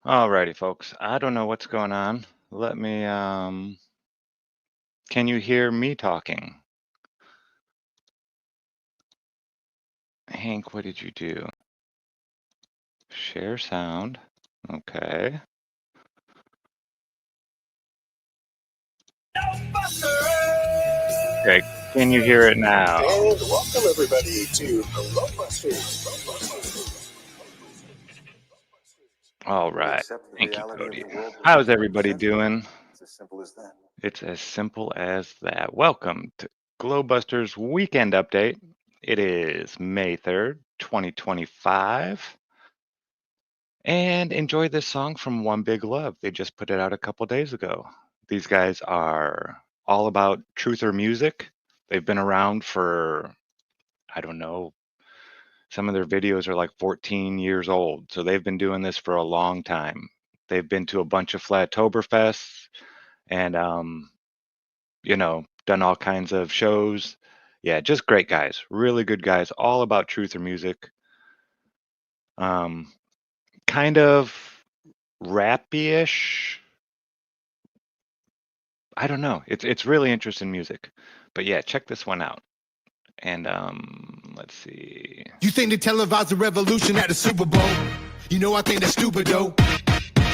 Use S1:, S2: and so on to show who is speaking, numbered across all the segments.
S1: Alrighty, folks. I don't know what's going on. Let me, can you hear me talking? Hank, what did you do? Share sound. Okay. Okay, can you hear it now?
S2: And welcome everybody to GLOBEBUSTERS.
S1: All right. Thank you, Cody. How's everybody doing?
S2: It's as simple as that.
S1: It's as simple as that. Welcome to GLOBEBUSTERS Weekend Update. It is May 3rd, 2025. And enjoy this song from One Big Love. They just put it out a couple days ago. These guys are all about truth or music. They've been around for, I don't know, some of their videos are like 14 years old. So they've been doing this for a long time. They've been to a bunch of Flattoberfests and, done all kinds of shows. Yeah, just great guys, really good guys, all about truth or music. Kind of rappy-ish. I don't know. It's really interesting music. But yeah, check this one out. And let's see.
S3: You think they televised the revolution at the Super Bowl? You know I think that's stupid though.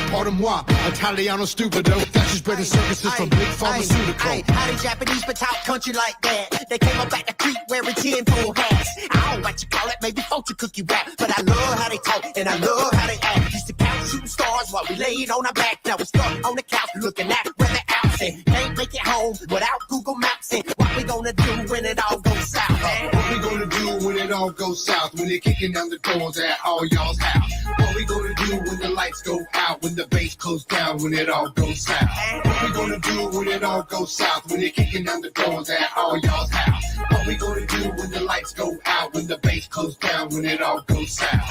S3: Pardon-moi, Italiano stupido. Fascist bread and services from big pharmaceutical.
S4: How the Japanese but talk country like that? They came up at the creek wearing tin full hats. I don't know what you call it, maybe fortune cookie rap. But I love how they talk and I love how they act. Used to count shooting stars while we laid on our back. Now we're stuck on the couch looking at where the outs and can't make it home without Google Maps. And what we gonna do when it all goes south?
S3: What we gonna do when it all goes south? When they're kicking down the doors at all y'all's house? What we gonna do when the lights go out? When the bass goes down? When it all goes south? What we gonna do when it all goes south? When they're kicking down the doors at all y'all's house? What we gonna do when the lights go out? When the bass goes down? When it all goes south?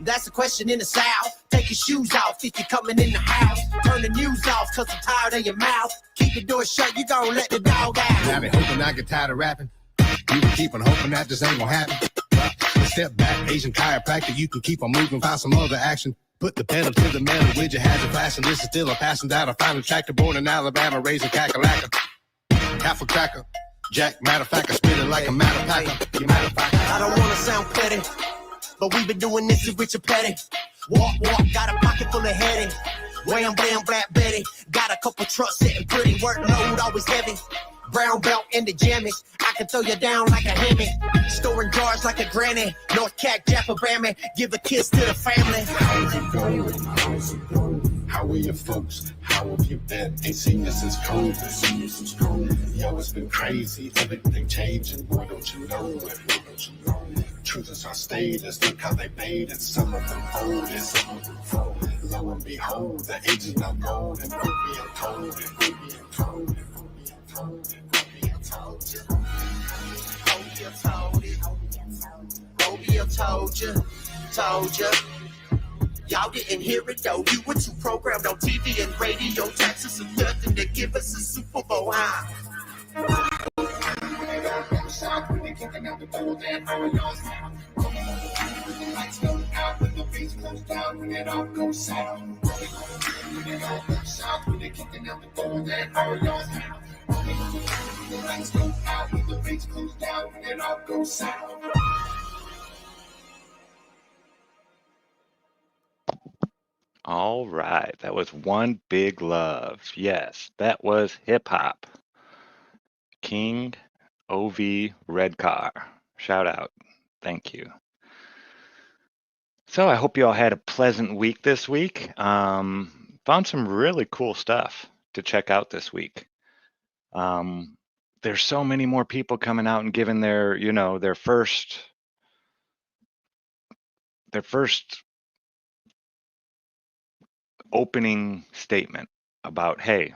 S4: That's the question in the South. Take your shoes off if you're coming in the house. Turn the news off cause I'm tired of your mouth. Keep your door shut, you gon' let the dog out.
S3: I've been hoping I get tired of rapping. You can keep on hoping that this ain't gonna happen. But step back, Asian chiropractor, you can keep on moving, find some other action. Put the pedal to the metal with your hazard flashing. This is still a passing down a final tractor born in Alabama, raising cackalacker. Half a cracker. Jack, matter of fact, I spit it like a matter packer. You matter of fact.
S4: I don't wanna sound petty, but we've been doing this with Richard Petty. Walk, got a pocket full of headache. Wham, bam, Black Betty. Got a couple trucks sitting pretty, workload always heavy. Brown belt in the jammies. I can throw you down like a hammy. Storing jars like a granny. North Cat, Jappa Brammy. Give a kiss to the family.
S5: How's it going? How's it going? How are your folks? How have you been? Ain't seen you since COVID. Yo, it's been crazy. Everything changing. Boy, don't you know it? Truth is our status. Look how they made it. Some of them folded. Some of them folded. Lo and behold, the age is now gold. And Rubio told it. Rubio told it.
S4: Rubio told you. Y'all didn't hear it though. You were too programmed on TV and radio. Taxes and nothing to give us a Super Bowl high.
S5: When they kicking out the door, then all y'all's out. When the lights go out, when the bass goes down, when it all goes south. When it all goes south, when they kicking out the door, then all y'all's out. When the lights go out, when the bass goes down, when it all goes south.
S1: All right, that was One Big Love. Yes, that was hip hop. King OV Red Car. Shout out. Thank you. So I hope you all had a pleasant week this week. Found some really cool stuff to check out this week. There's so many more people coming out and giving their, their first opening statement about, hey,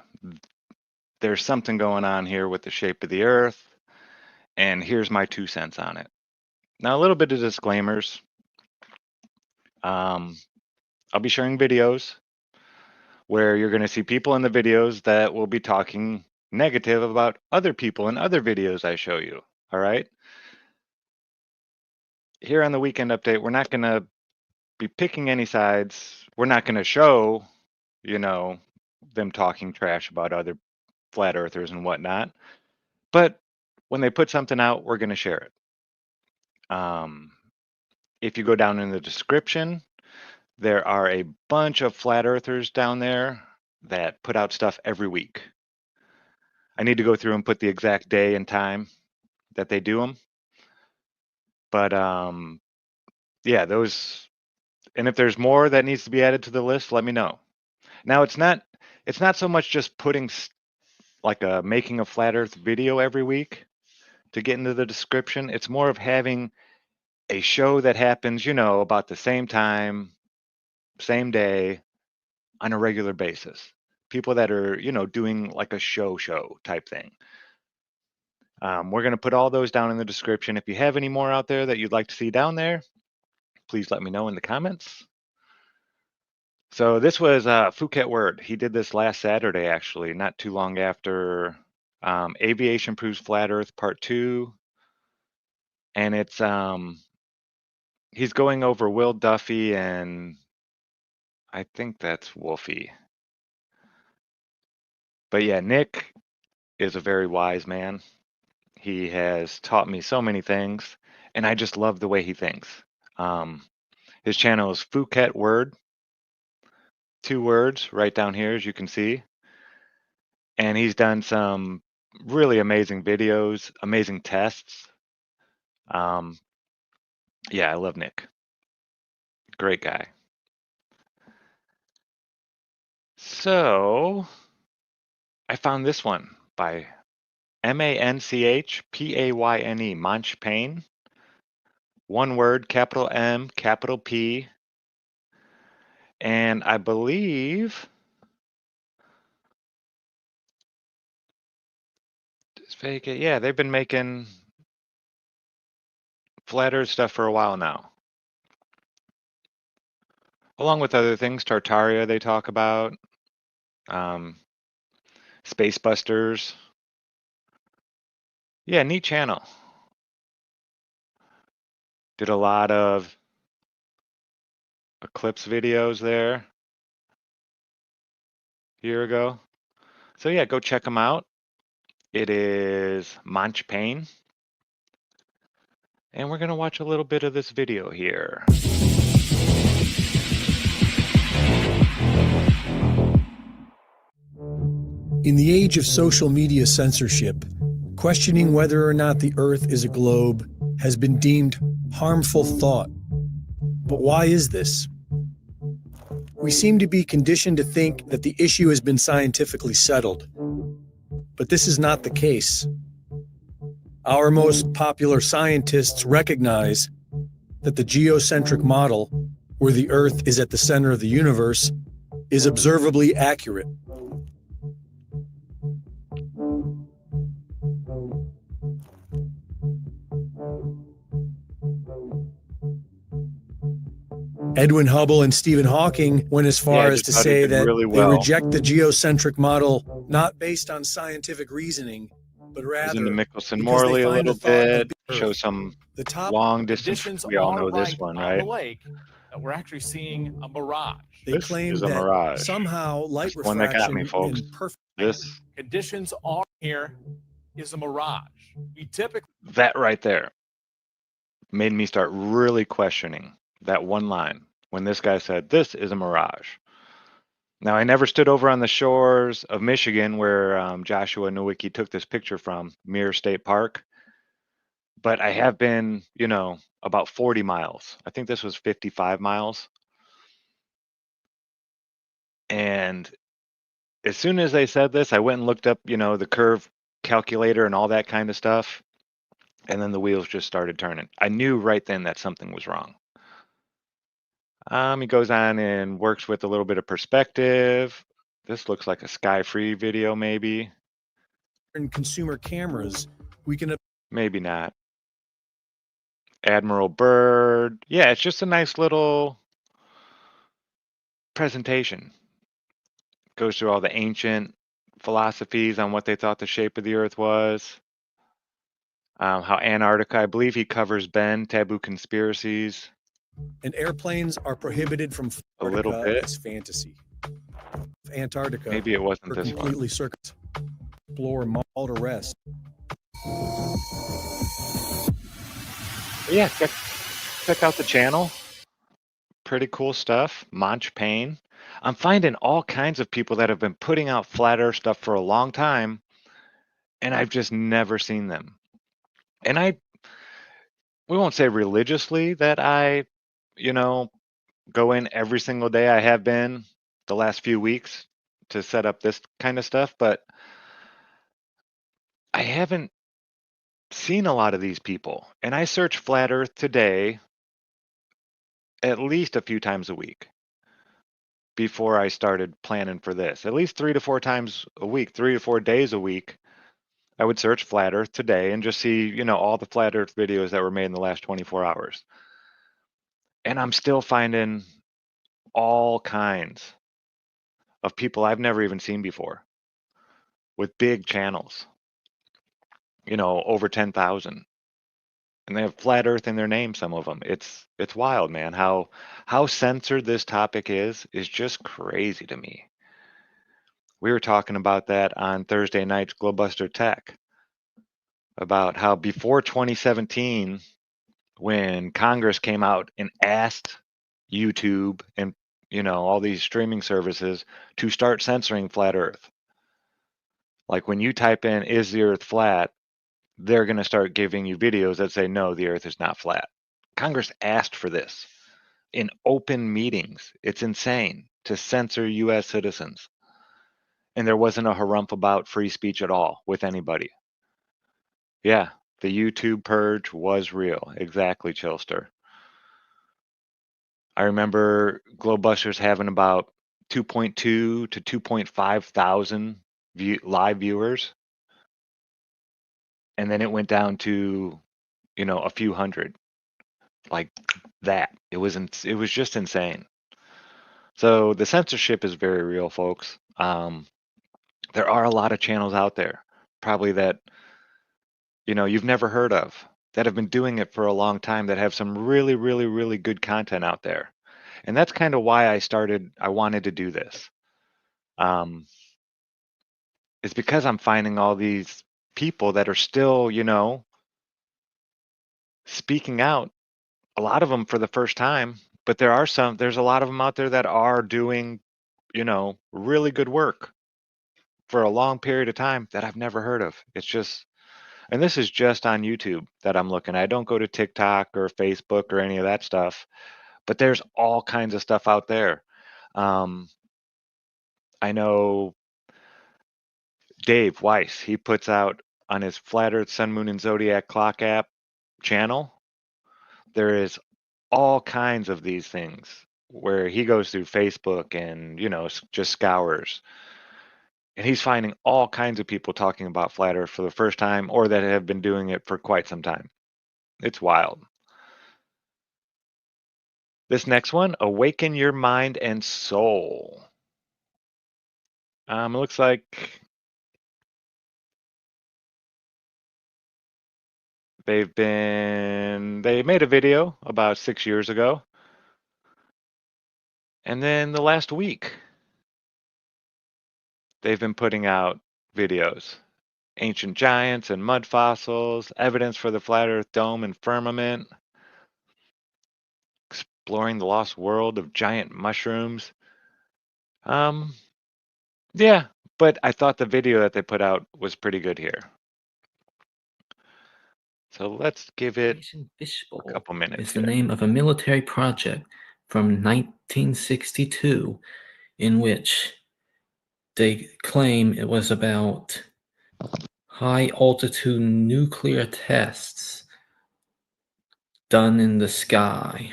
S1: there's something going on here with the shape of the earth, and here's my 2 cents on it. Now, a little bit of disclaimers. I'll be sharing videos where you're going to see people in the videos that will be talking negative about other people in other videos I show you. All right. Here on the Weekend Update, we're not going to be picking any sides. We're not going to show, you know, them talking trash about other flat earthers and whatnot. But when they put something out, we're going to share it. If you go down in the description, there are a bunch of flat earthers down there that put out stuff every week. I need to go through and put the exact day and time that they do them. But yeah, those, and if there's more that needs to be added to the list, let me know. Now it's not so much just putting like a making a flat earth video every week to get into the description. It's more of having a show that happens, you know, about the same time, same day, on a regular basis. People that are, you know, doing like a show type thing. We're going to put all those down in the description. If you have any more out there that you'd like to see down there, please let me know in the comments. So this was Phuket Word. He did this last Saturday, actually, not too long after Aviation Proves Flat Earth Part 2. And it's he's going over Will Duffy and I think that's Wolfie. But yeah, Nick is a very wise man. He has taught me so many things, and I just love the way he thinks. His channel is Phuket Word, 2 words right down here, as you can see. And he's done some really amazing videos, amazing tests. Yeah, I love Nick. Great guy. So I found this one by Manchpayne, Manch Payne. 1 word, capital M, capital P. And I believe yeah, they've been making flat earth stuff for a while now. Along with other things, Tartaria they talk about, Space Busters. Yeah, neat channel. Did a lot of eclipse videos there a year ago. So yeah, go check them out. It is Manch Payne. And we're going to watch a little bit of this video here.
S6: In the age of social media censorship, questioning whether or not the Earth is a globe has been deemed harmful thought. But why is this? We seem to be conditioned to think that the issue has been scientifically settled. But this is not the case. Our most popular scientists recognize that the geocentric model, where the Earth is at the center of the universe, is observably accurate. Edwin Hubble and Stephen Hawking went as far as to say that they reject the geocentric model not based on scientific reasoning, but rather
S1: into Mickelson Morley a little bit, show some long distance. We all know this one, right?
S7: On the lake, that we're actually seeing a mirage.
S6: They claim that somehow light refraction
S1: one that got me, folks. This
S7: conditions are here is a mirage. We typically
S1: that right there made me start really questioning that one line when this guy said this is a mirage. Now, I never stood over on the shores of Michigan where Joshua Nowicki took this picture from, Muir State Park, but I have been, you know, about 40 miles. I think this was 55 miles. And as soon as they said this, I went and looked up, you know, the curve calculator and all that kind of stuff. And then the wheels just started turning. I knew right then that something was wrong. He goes on and works with a little bit of perspective. This looks like a Sky Free video, maybe.
S6: In consumer cameras, we can...
S1: Maybe not. Admiral Byrd. Yeah, it's just a nice little presentation. Goes through all the ancient philosophies on what they thought the shape of the Earth was. How Antarctica, I believe he covers Ben, Taboo Conspiracies.
S6: And airplanes are prohibited from
S1: A little
S6: Antarctica
S1: bit.
S6: as fantasy. Antarctica
S1: Maybe it wasn't
S6: are
S1: this one.
S6: completely explore maul to rest.
S1: Yeah, check out the channel. Pretty cool stuff. Monch Payne. I'm finding all kinds of people that have been putting out flat earth stuff for a long time, and I've just never seen them. And we won't say religiously that I, go in every single day. I have been the last few weeks to set up this kind of stuff, but I haven't seen a lot of these people. And I search flat earth today at least a few times a week before I started planning for this. At least 3 to 4 times a week, 3 to 4 days a week, I would search flat earth today and just see, all the flat earth videos that were made in the last 24 hours. And I'm still finding all kinds of people I've never even seen before with big channels, over 10,000. And they have flat earth in their name, some of them. It's wild, man. How censored this topic is just crazy to me. We were talking about that on Thursday night's Globebuster Tech, about how before 2017, when Congress came out and asked YouTube and all these streaming services to start censoring flat earth. Like when you type in "is the earth flat," they're going to start giving you videos that say no, the earth is not flat. Congress asked for this in open meetings. It's insane to censor US citizens. And there wasn't a harumph about free speech at all with anybody. Yeah, the YouTube purge was real. Exactly, Chilster. I remember Globebusters having about 2.2 to 2.5 thousand live viewers. And then it went down to, a few hundred. Like that. It was just insane. So the censorship is very real, folks. There are a lot of channels out there, probably that you've never heard of, that have been doing it for a long time, that have some really, really, really good content out there. And that's kind of why I wanted to do this. It's because I'm finding all these people that are still, speaking out, a lot of them for the first time, but there's a lot of them out there that are doing, really good work for a long period of time that I've never heard of. It's just, and this is just on YouTube that I'm looking. I don't go to TikTok or Facebook or any of that stuff, but there's all kinds of stuff out there. I know Dave Weiss, he puts out on his Flat Earth, Sun, Moon, and Zodiac Clock app channel. There is all kinds of these things where he goes through Facebook and, just scours. And he's finding all kinds of people talking about flat earth for the first time or that have been doing it for quite some time. It's wild. This next one, Awaken Your Mind and Soul. It looks like they made a video about 6 years ago. And then the last week, they've been putting out videos. Ancient giants and mud fossils, evidence for the flat earth dome and firmament, exploring the lost world of giant mushrooms. Yeah, but I thought the video that they put out was pretty good here. So let's give it a couple minutes.
S8: Is the name of a military project from 1962 in which they claim it was about high altitude nuclear tests done in the sky.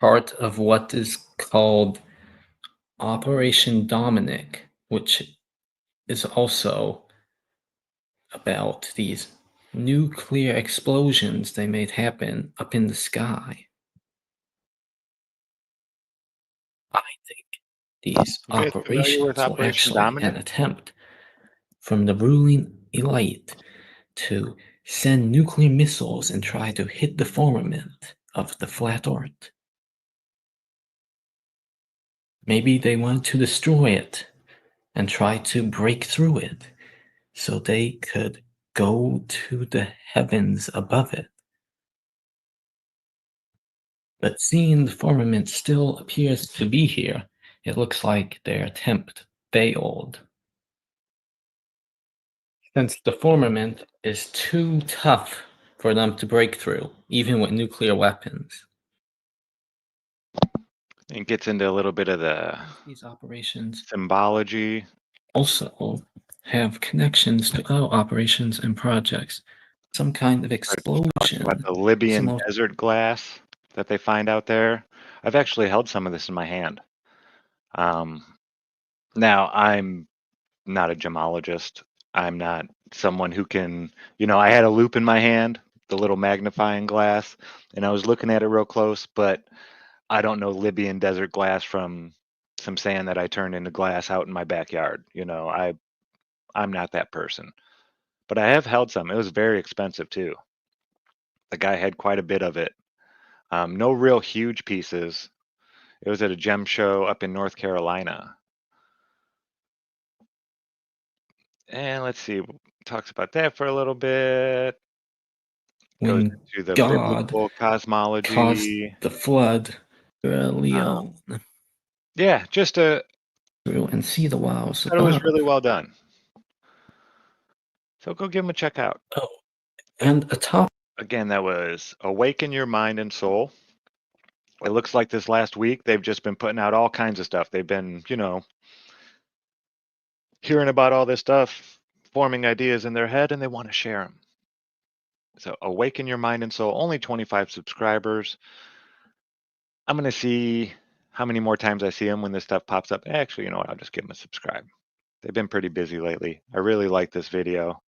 S8: Part of what is called Operation Dominic, which is also about these nuclear explosions they made happen up in the sky. I think these operations were actually an attempt from the ruling elite to send nuclear missiles and try to hit the firmament of the flat earth. Maybe they want to destroy it and try to break through it so they could go to the heavens above it. But seeing the firmament still appears to be here, it looks like their attempt failed. Since the firmament is too tough for them to break through, even with nuclear weapons.
S1: It gets into a little bit of the
S8: These operations
S1: symbology.
S8: also have connections to other operations and projects. Some kind of explosion.
S1: About the Libyan
S8: Some
S1: desert glass that they find out there. I've actually held some of this in my hand. Now, I'm not a gemologist. I'm not someone who can, I had a loop in my hand, the little magnifying glass, and I was looking at it real close, but I don't know Libyan desert glass from some sand that I turned into glass out in my backyard. I'm not that person. But I have held some. It was very expensive too. The guy had quite a bit of it. No real huge pieces. It was at a gem show up in North Carolina. And let's see, talks about that for a little bit. Goes
S8: when
S1: into the
S8: God
S1: biblical
S8: caused
S1: cosmology.
S8: the flood, Leon
S1: Yeah, just a
S8: through and see the walls
S1: thought it was
S8: above.
S1: really well done. So go give them a check out.
S8: Oh, and atop
S1: Again, that was Awaken Your Mind and Soul. It looks like this last week they've just been putting out all kinds of stuff. They've been, hearing about all this stuff, forming ideas in their head, and they want to share them. So Awaken Your Mind and Soul, only 25 subscribers. I'm going to see how many more times I see them when this stuff pops up. Actually, you know what? I'll just give them a subscribe. They've been pretty busy lately. I really like this video.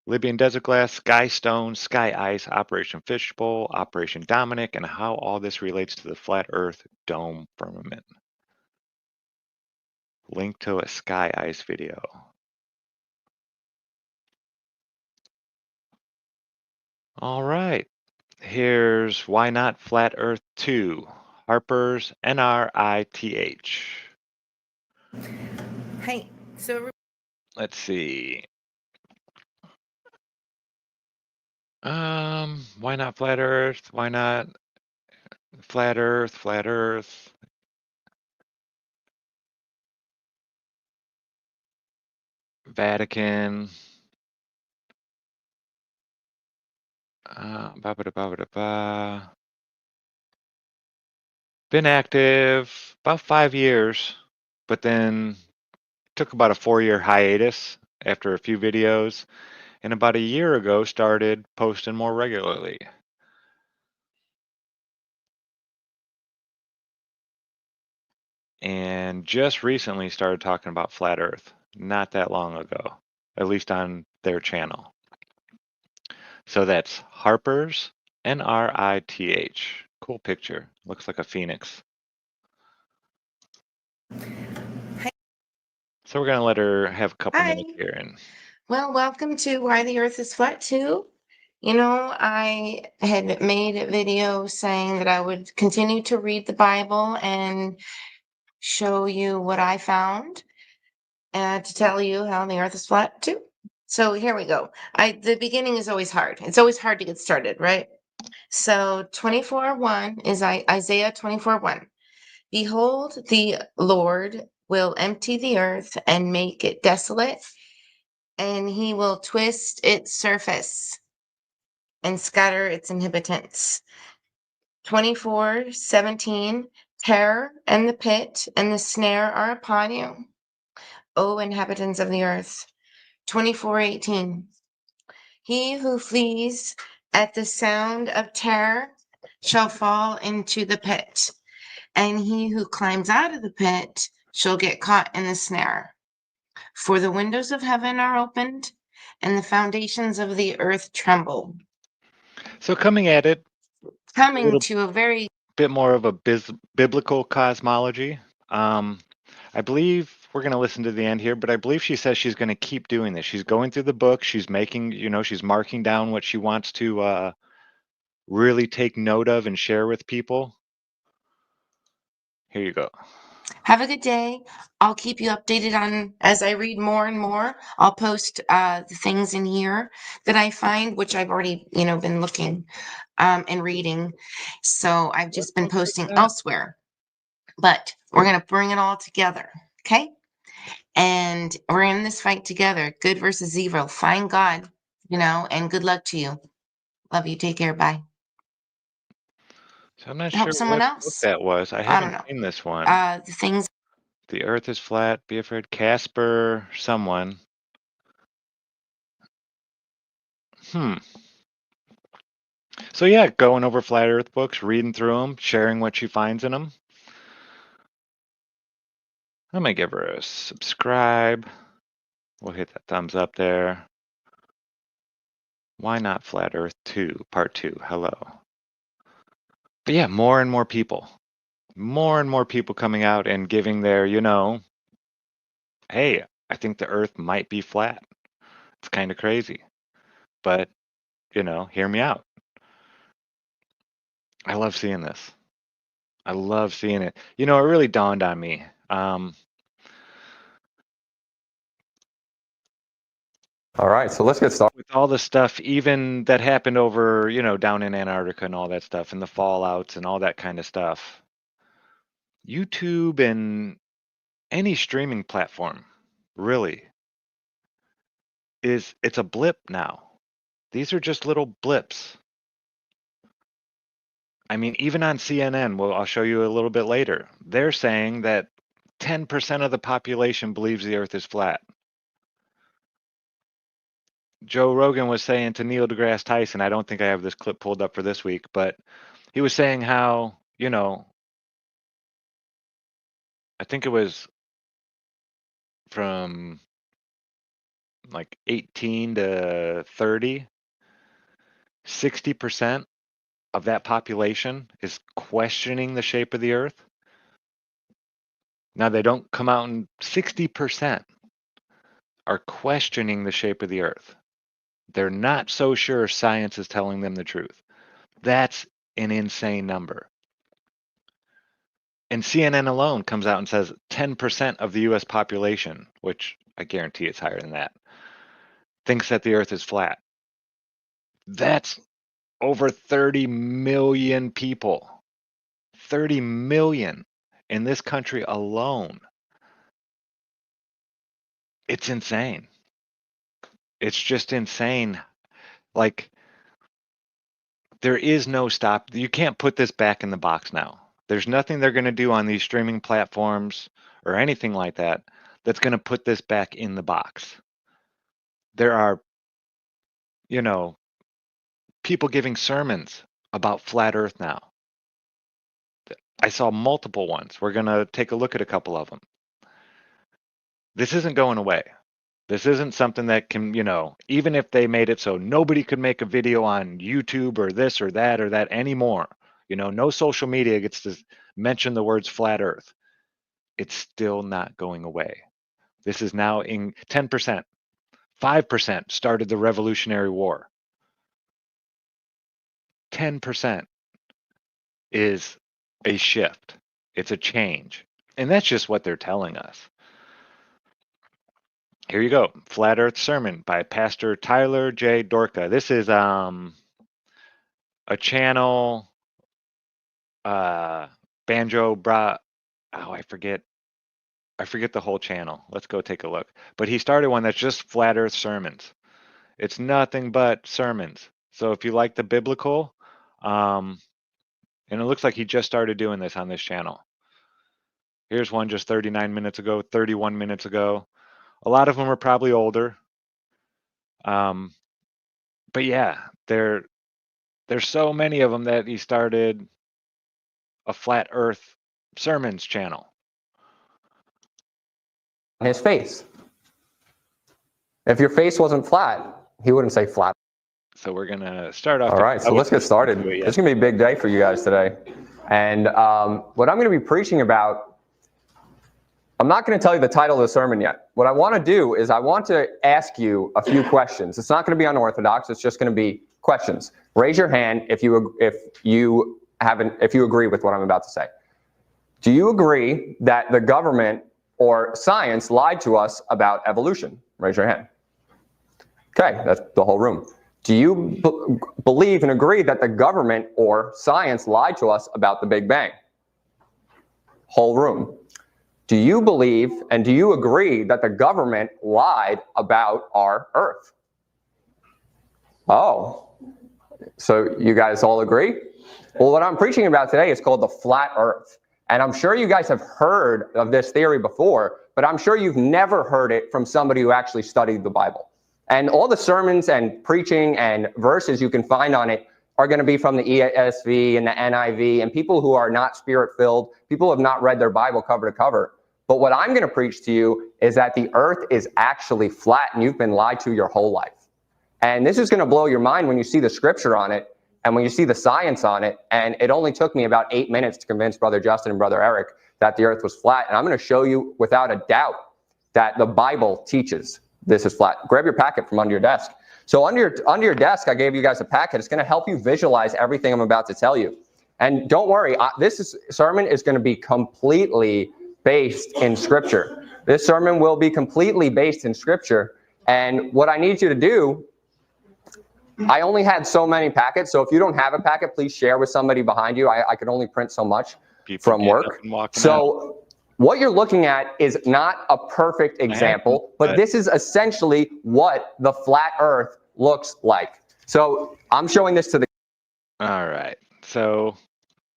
S1: Libyan Desert Glass, Sky Stone, Sky Ice, Operation Fishbowl, Operation Dominic, and how all this relates to the flat Earth dome firmament. Link to a Sky Ice video. All right. Here's Why Not Flat Earth 2, Harper's NRITH.
S9: Hey, so
S1: Let's see. Why not flat Earth? Why not flat Earth? Flat Earth. Vatican. Been active about 5 years, but then took about a 4-year hiatus after a few videos, and about a year ago started posting more regularly. And just recently started talking about flat Earth, not that long ago, at least on their channel. So that's Harper's NRITH. Cool picture. Looks like a phoenix. So we're gonna let her have a couple minutes here. And
S9: well, welcome to Why the Earth is Flat Too. I had made a video saying that I would continue to read the Bible and show you what I found and to tell you how the Earth is flat too. So here we go. The beginning is always hard. It's always hard to get started, right? So 24:1 is Isaiah 24:1. Behold, the Lord will empty the earth and make it desolate, and he will twist its surface and scatter its inhabitants. 24:17, terror and the pit and the snare are upon you, O inhabitants of the earth. 24:18, he who flees at the sound of terror shall fall into the pit, and he who climbs out of the pit shall get caught in the snare. For the windows of heaven are opened, and the foundations of the earth tremble.
S1: so coming at it,
S9: Coming to a very
S1: bit more of a biblical cosmology. I believe we're going to listen to the end here, but I believe she says she's going to keep doing this. She's going through the book. She's making, she's marking down what she wants to really take note of and share with people. Here you go.
S9: Have a good day. I'll keep you updated on as I read more and more. I'll post the things in here that I find, which I've already, been looking and reading. So I've just been posting elsewhere. But we're going to bring it all together, okay? And we're in this fight together, good versus evil. Find God, and good luck to you. Love you. Take care. Bye.
S1: So I'm not
S9: Help
S1: sure
S9: someone
S1: what book
S9: else.
S1: that was. I
S9: I
S1: haven't
S9: don't know.
S1: seen this one.
S9: The things.
S1: The Earth is flat. Be afraid. Casper. Someone. So yeah, going over flat Earth books, reading through them, sharing what she finds in them. I'm gonna give her a subscribe. We'll hit that thumbs up there. Why not Flat Earth 2, Part 2? Hello. But yeah, more and more people coming out and giving their, hey, I think the Earth might be flat. It's kind of crazy, but hear me out. I love seeing this. I love seeing it. It really dawned on me.
S10: All right, so let's get started.
S1: With all the stuff, even that happened over, down in Antarctica and all that stuff, and the fallouts and all that kind of stuff. YouTube and any streaming platform, really, it's a blip now. These are just little blips. I mean, even on CNN, well, I'll show you a little bit later, they're saying that 10% of the population believes the Earth is flat. Joe Rogan was saying to Neil deGrasse Tyson, I don't think I have this clip pulled up for this week, but he was saying how, I think it was from like 18 to 30, 60% of that population is questioning the shape of the Earth. Now, they don't come out and 60% are questioning the shape of the Earth. They're not so sure science is telling them the truth. That's an insane number. And CNN alone comes out and says 10% of the US population, which I guarantee it's higher than that, thinks that the Earth is flat. That's over 30 million people. 30 million in this country alone. It's insane. It's just insane. Like, there is no stop. You can't put this back in the box now. There's nothing they're going to do on these streaming platforms or anything like that that's going to put this back in the box. There are, people giving sermons about flat Earth now. I saw multiple ones. We're going to take a look at a couple of them. This isn't going away. This isn't something that can, even if they made it so nobody could make a video on YouTube or this or that anymore, no social media gets to mention the words flat Earth. It's still not going away. This is now in 10%. 5% started the Revolutionary War. 10% is a shift. It's a change. And that's just what they're telling us. Here you go. Flat Earth Sermon by Pastor Tyler J. Dorka. This is a channel, Banjo Bra. Oh, I forget the whole channel. Let's go take a look. But he started one that's just Flat Earth sermons. It's nothing but sermons. So if you like the biblical, and it looks like he just started doing this on this channel. Here's one just 39 minutes ago, 31 minutes ago. A lot of them are probably older. But yeah, there's so many of them that he started a Flat Earth sermons channel.
S10: His face. If your face wasn't flat, he wouldn't say flat.
S1: So we're going to start off.
S10: All right, so let's get started. It's going to be a big day for you guys today. And what I'm going to be preaching about, I'm not going to tell you the title of the sermon yet. What I want to do is I want to ask you a few questions. It's not going to be unorthodox. It's just going to be Questions. Raise your hand if you agree with what I'm about to say. Do you agree that the government or science lied to us about evolution? Raise your hand. Okay, that's the whole room. Do you believe and agree that the government or science lied to us about the Big Bang? Whole room. Do you believe and do you agree that the government lied about our Earth? Oh, so you guys all agree? Well, what I'm preaching about today is called the flat Earth. And I'm sure you guys have heard of this theory before, but I'm sure you've never heard it from somebody who actually studied the Bible. And all the sermons and preaching and verses you can find on it are going to be from the ESV and the NIV and people who are not spirit-filled, people who have not read their Bible cover to cover. But what I'm going to preach to you is that the earth is actually flat and you've been lied to your whole life. And this is going to blow your mind when you see the scripture on it and when you see the science on it. And it only took me about 8 minutes to convince Brother Justin and Brother Eric that the earth was flat. And I'm going to show you without a doubt that the Bible teaches this is flat. Grab your packet from under your desk. So under your desk, I gave you guys a packet. It's going to help you visualize everything I'm about to tell you. And don't worry, this sermon is going to be completely based in Scripture. This sermon will be completely based in Scripture. And what I need you to do, I only had so many packets. So if you don't have a packet, please share with somebody behind you. I could only print so much from work. So what you're looking at is not a perfect example, but this is essentially what the flat earth looks like. So I'm showing this to the...
S1: All right. So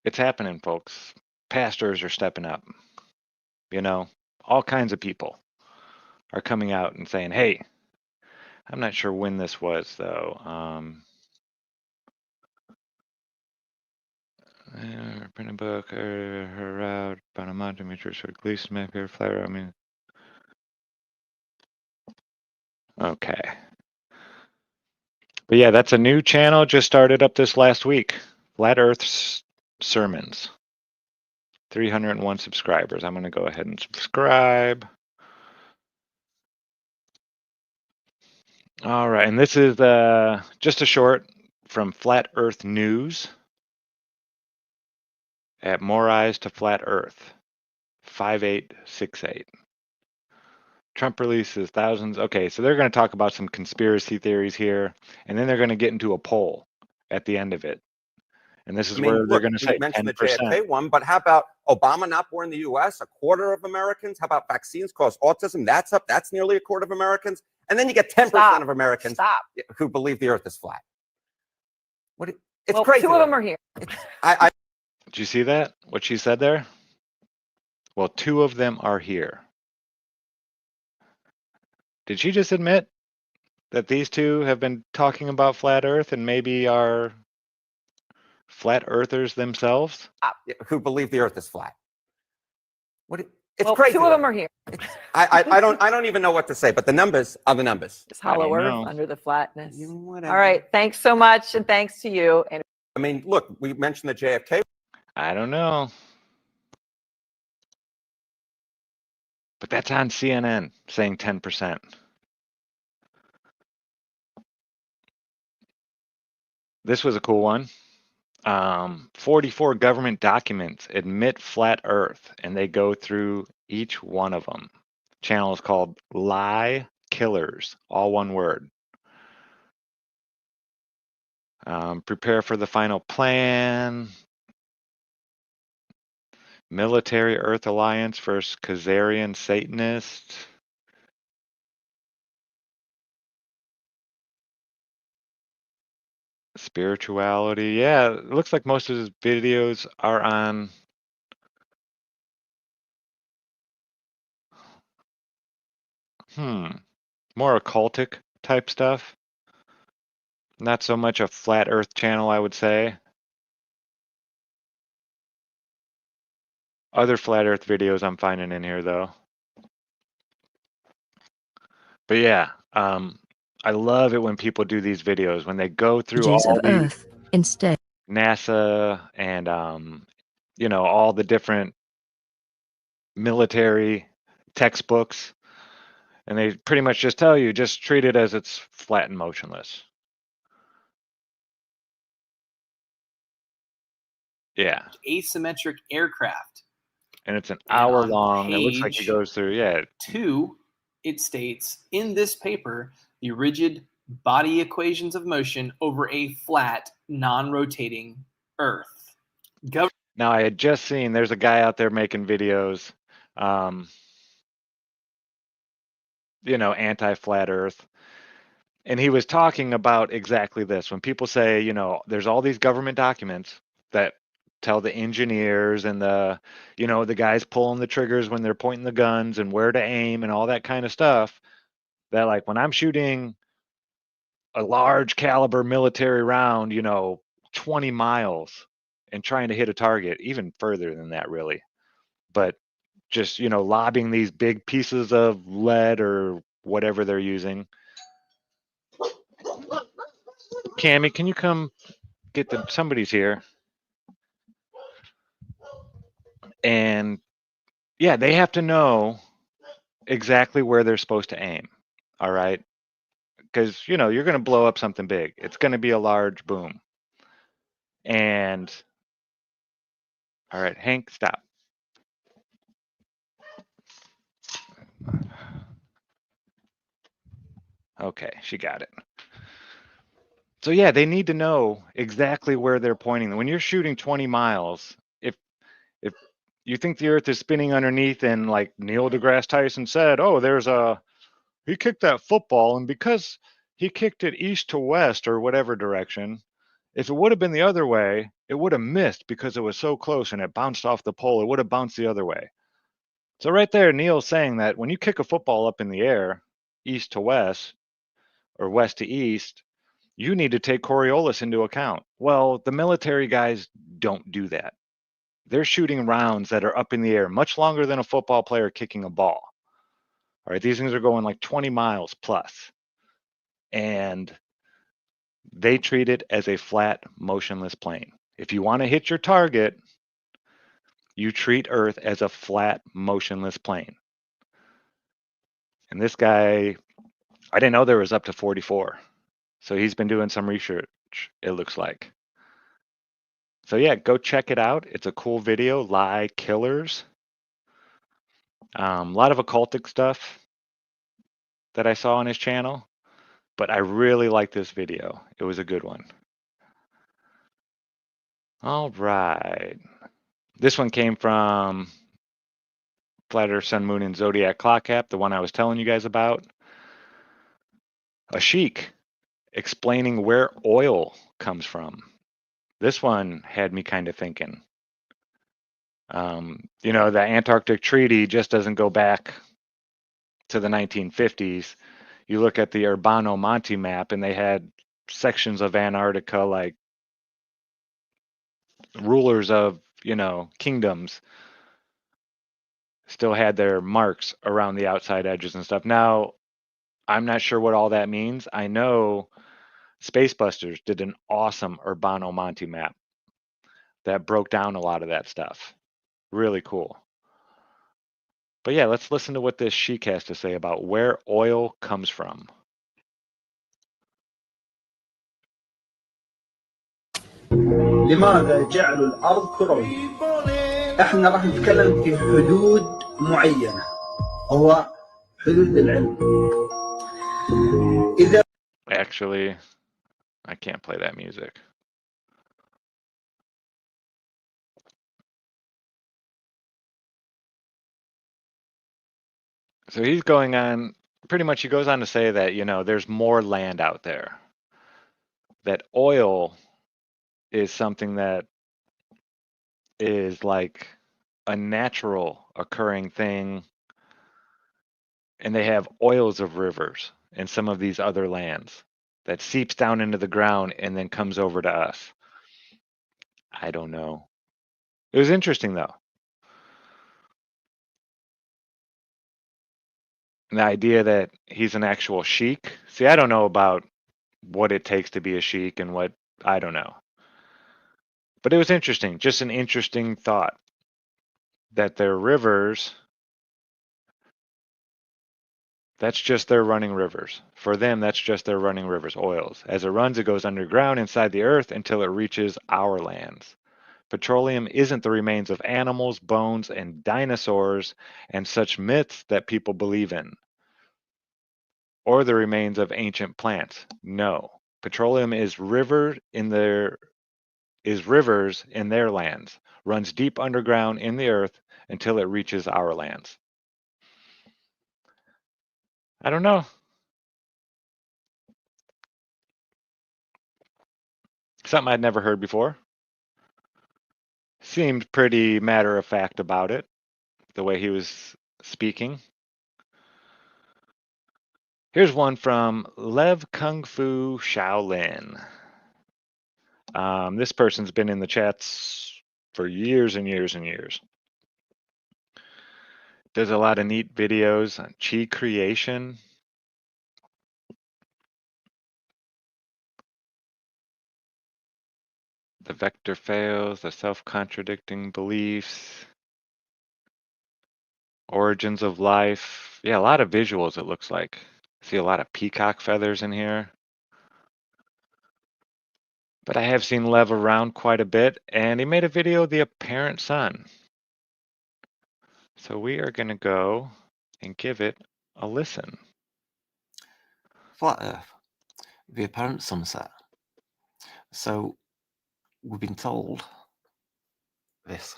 S1: it's happening, folks. Pastors are stepping up. You know, all kinds of people are coming out and saying, hey, I'm not sure when this was, though. Print a book, her out, about a month, Demetrius or Gleason, Maker, Flyer. I mean, okay. But yeah, that's a new channel, just started up this last week. Flat Earth Sermons. 301 subscribers. I'm going to go ahead and subscribe. All right, and this is just a short from Flat Earth News. At More Eyes to Flat Earth, 5868. Trump releases thousands. Okay, so they're going to talk about some conspiracy theories here, and then they're going to get into a poll at the end of it. And this is where they're going to say 10%.
S11: mentioned the JFK one, but how about Obama not born in the U.S.? A quarter of Americans. How about vaccines cause autism? That's up. That's nearly a quarter of Americans. And then you get 10% of Americans who believe the earth is flat. What? It's crazy.
S12: Two of them are here.
S1: Did you see that? What she said there? Well, 2 of them are here. Did she just admit that these 2 have been talking about flat earth and maybe are flat earthers themselves?
S11: Who believe the earth is flat. What? It's crazy.
S12: 2 of them are here.
S11: I don't even know what to say, but the numbers are the numbers.
S12: It's hollow earth under the flatness. All right. Thanks so much. And thanks to you. And
S11: I mean, look, we mentioned the JFK.
S1: I don't know. But that's on CNN saying 10%. This was a cool one. 44 government documents admit flat earth, and they go through each one of them. Channel is called Lie Killers, all one word. Prepare for the final plan. Military Earth Alliance versus Khazarian Satanist. Spirituality. Yeah, it looks like most of his videos are on more occultic type stuff. Not so much a flat earth channel, I would say. Other flat earth videos I'm finding in here though. But yeah, I love it when people do these videos, when they go through all the
S13: Earth instead.
S1: NASA and you know, all the different military textbooks, and they pretty much just tell you, just treat it as it's flat and motionless. Yeah.
S13: Asymmetric aircraft.
S1: And it's an
S13: And
S1: hour
S13: on
S1: long. It looks like it
S13: page
S1: goes through, yeah.
S13: 2, it states, in this paper, the rigid body equations of motion over a flat, non-rotating Earth.
S1: Now, I had just seen there's a guy out there making videos, you know, anti-flat Earth. And he was talking about exactly this. When people say, you know, there's all these government documents that tell the engineers and the, you know, the guys pulling the triggers when they're pointing the guns and where to aim and all that kind of stuff, that like when I'm shooting a large caliber military round, you know, 20 miles and trying to hit a target, even further than that, really. But just, you know, lobbing these big pieces of lead or whatever they're using. Cammy, can you come get the, somebody's here. And yeah, they have to know exactly where they're supposed to aim. All right. Because, you know, you're going to blow up something big. It's going to be a large boom. And all right, Hank, stop. Okay, she got it. So yeah, they need to know exactly where they're pointing. When you're shooting 20 miles, if you think the Earth is spinning underneath, and like Neil deGrasse Tyson said, oh, he kicked that football, and because he kicked it east to west or whatever direction, if it would have been the other way, it would have missed because it was so close and it bounced off the pole. It would have bounced the other way. So right there, Neil's saying that when you kick a football up in the air, east to west or west to east, you need to take Coriolis into account. Well, the military guys don't do that. They're shooting rounds that are up in the air much longer than a football player kicking a ball. All right, these things are going like 20 miles plus. And they treat it as a flat, motionless plane. If you want to hit your target, you treat Earth as a flat, motionless plane. And this guy, I didn't know there was up to 44. So he's been doing some research, it looks like. So yeah, go check it out. It's a cool video, Lie Killers. A lot of occultic stuff that I saw on his channel, but I really like this video. It was a good one. All right. This one came from Flat Earth, Sun, Moon, and Zodiac Clock app, the one I was telling you guys about. A sheik explaining where oil comes from. This one had me kind of thinking. You know, the Antarctic Treaty just doesn't go back to the 1950s. You look at the Urbano Monte map, and they had sections of Antarctica like rulers of, you know, kingdoms still had their marks around the outside edges and stuff. Now, I'm not sure what all that means. I know Spacebusters did an awesome Urbano Monte map that broke down a lot of that stuff. Really cool. But yeah, let's listen to what this sheik has to say about where oil comes from.
S14: لماذا جعلوا الأرض كروية؟ احنا راح نتكلم في حدود معينة، هو حدود العلم. إذا
S1: Actually, I can't play that music. So he's going on, pretty much he goes on to say that, you know, there's more land out there. That oil is something that is like a natural occurring thing. And they have oils of rivers in some of these other lands that seeps down into the ground and then comes over to us. I don't know. It was interesting though. And the idea that he's an actual sheik. See, I don't know about what it takes to be a sheik and what, I don't know. But it was interesting, just an interesting thought that their rivers, that's just their running rivers. For them, that's just their running rivers, oils. As it runs, it goes underground inside the earth until it reaches our lands. Petroleum isn't the remains of animals, bones, and dinosaurs and such myths that people believe in, or the remains of ancient plants. No. Petroleum is rivers in their lands, runs deep underground in the earth until it reaches our lands. I don't know. Something I'd never heard before. Seemed pretty matter of fact about it, the way he was speaking. Here's one from Lev Kung Fu Shaolin. This person's been in the chats for years and years and years. Does a lot of neat videos on chi creation. The vector fails, the self-contradicting beliefs, origins of life. Yeah, a lot of visuals, it looks like. See a lot of peacock feathers in here. But I have seen Lev around quite a bit, and he made a video, The Apparent Sun. So we are going to go and give it a listen.
S15: Flat Earth, the apparent sunset. So we've been told this.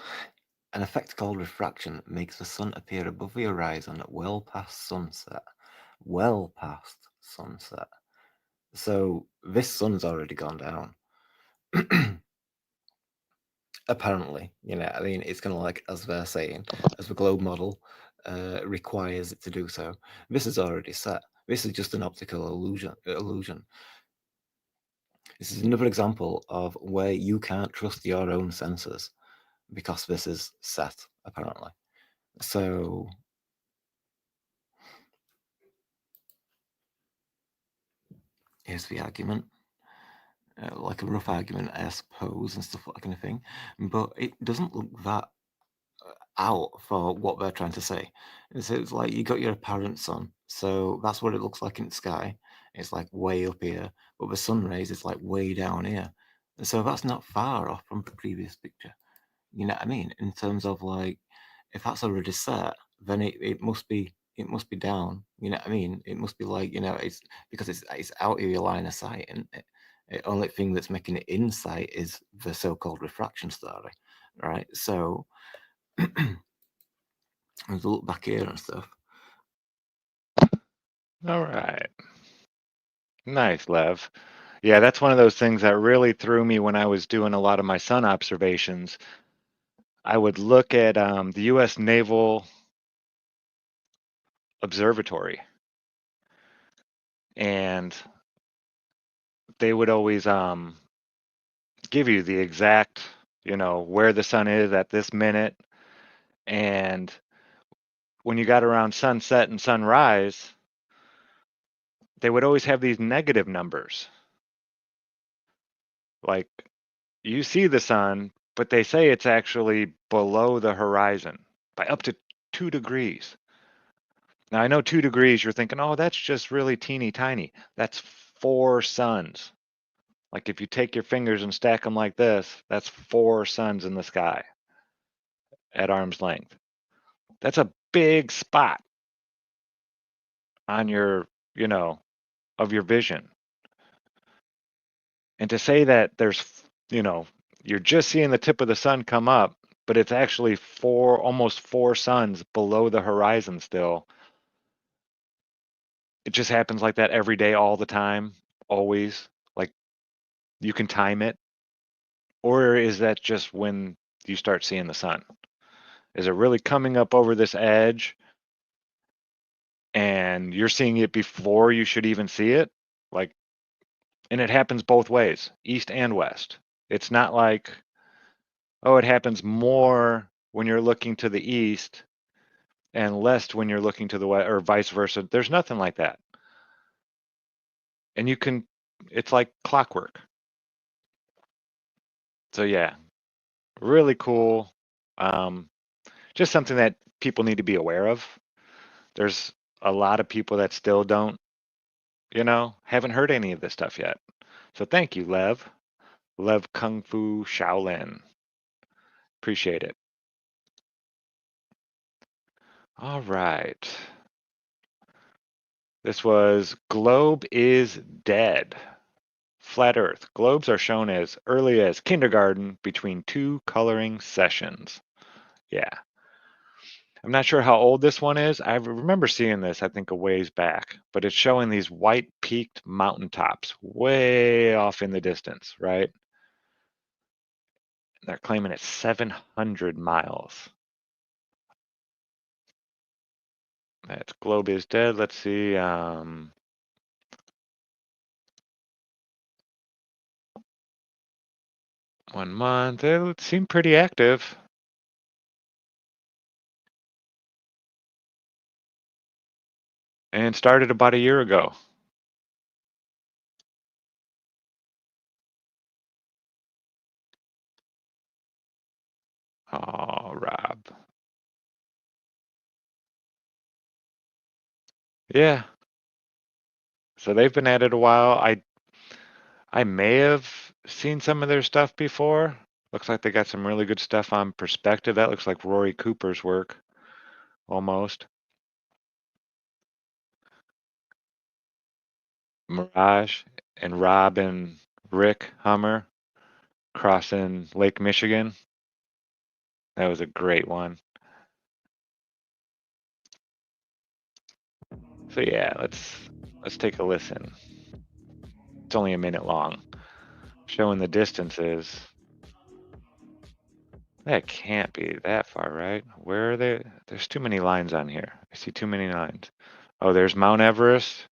S15: An effect called refraction makes the sun appear above the horizon well past sunset. Well past sunset. So this sun's already gone down. Apparently, you know, I mean, it's kind of like, as they're saying, as the globe model requires it to do so. This is already set. This is just an optical illusion. This is another example of where you can't trust your own senses because this is set, apparently. So here's the argument. Like a rough argument, I suppose, and stuff, that kind of thing. But it doesn't look that out for what they're trying to say. It's like you got your apparent sun, so that's what it looks like in the sky. It's like way up here, but the sun rays is like way down here. So that's not far off from the previous picture. You know what I mean? In terms of like, if that's already set, then it must be down. You know what I mean? It must be like, you know, it's because it's out of your line of sight, and the only thing that's making it in sight is the so-called refraction story, right? So there's a look back here and stuff.
S1: All right. Nice, Lev. Yeah, that's one of those things that really threw me when I was doing a lot of my sun observations. I would look at the U.S. Naval Observatory, and they would always give you the exact, you know, where the sun is at this minute. And when you got around sunset and sunrise, they would always have these negative numbers. Like, you see the sun, but they say it's actually below the horizon by up to 2 degrees. Now, I know 2 degrees, you're thinking, oh, that's just really teeny tiny. That's 4 suns. Like, if you take your fingers and stack them like this, that's 4 suns in the sky at arm's length. That's a big spot on your, you know, of your vision. And to say that there's, you know, you're just seeing the tip of the sun come up, but it's actually almost 4 suns below the horizon still. It just happens like that every day, all the time, always. Like, you can time it. Or is that just when you start seeing the sun? Is it really coming up over this edge and you're seeing it before you should even see it? Like, and it happens both ways, east and west. It's not like, oh, it happens more when you're looking to the east and less when you're looking to the west, or vice versa. There's nothing like that. And you can, it's like clockwork. So yeah, really cool. Just something that people need to be aware of. There's a lot of people that still don't, you know, haven't heard any of this stuff yet. So thank you, Lev Kung Fu Shaolin. Appreciate it. All right. This was Globe is Dead. Flat Earth. Globes are shown as early as kindergarten between 2 coloring sessions. Yeah. I'm not sure how old this one is. I remember seeing this, I think, a ways back, but it's showing these white peaked mountaintops way off in the distance, right? They're claiming it's 700 miles. That globe is dead. Let's see. 1 month. It seemed pretty active. And started about a year ago. Oh, Rob. Yeah. So they've been at it a while. I may have seen some of their stuff before. Looks like they got some really good stuff on perspective. That looks like Rory Cooper's work, almost. Mirage and Rob and Rick Hummer crossing Lake Michigan. That was a great one. So yeah, let's take a listen. It's only a minute long. Showing the distances. That can't be that far, right? Where are they? There's too many lines on here. I see too many lines. Oh, there's Mount Everest.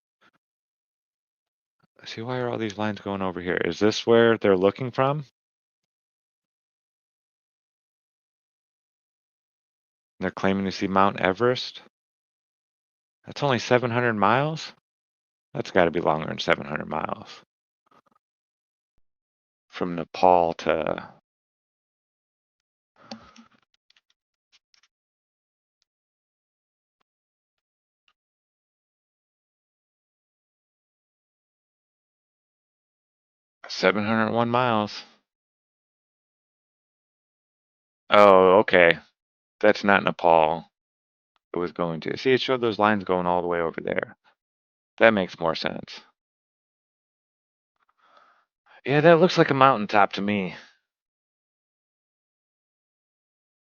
S1: See, why are all these lines going over here? Is this where they're looking from? They're claiming to see Mount Everest? That's only 700 miles? That's got to be longer than 700 miles. From Nepal to... ...701 miles. Oh, okay. That's not Nepal. It was going to. See, it showed those lines going all the way over there. That makes more sense. Yeah, that looks like a mountaintop to me.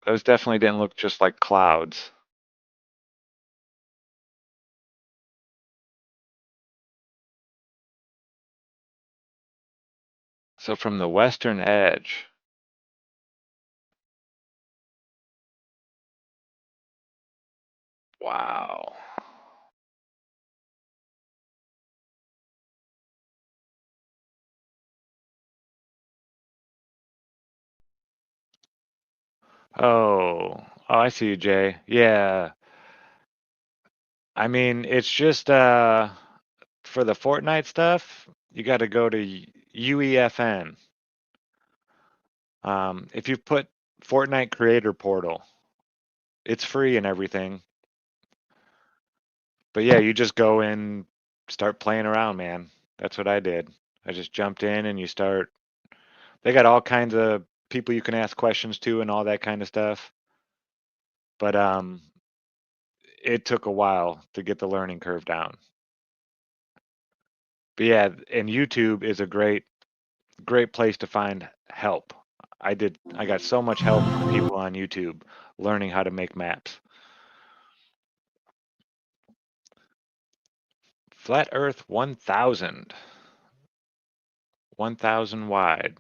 S1: Those definitely didn't look just like clouds. So from the western edge, wow. Oh, I see you, Jay. Yeah. I mean, it's just for the Fortnite stuff, you got to go to UEFN. If you put Fortnite Creator Portal, it's free and everything. But yeah, you just go in, start playing around, man. That's what I did. I just jumped in and you start. They got all kinds of people you can ask questions to and all that kind of stuff. But it took a while to get the learning curve down. But yeah, and YouTube is a great place to find help. I got so much help from people on YouTube learning how to make maps. Flat Earth 1000. 1000 wide.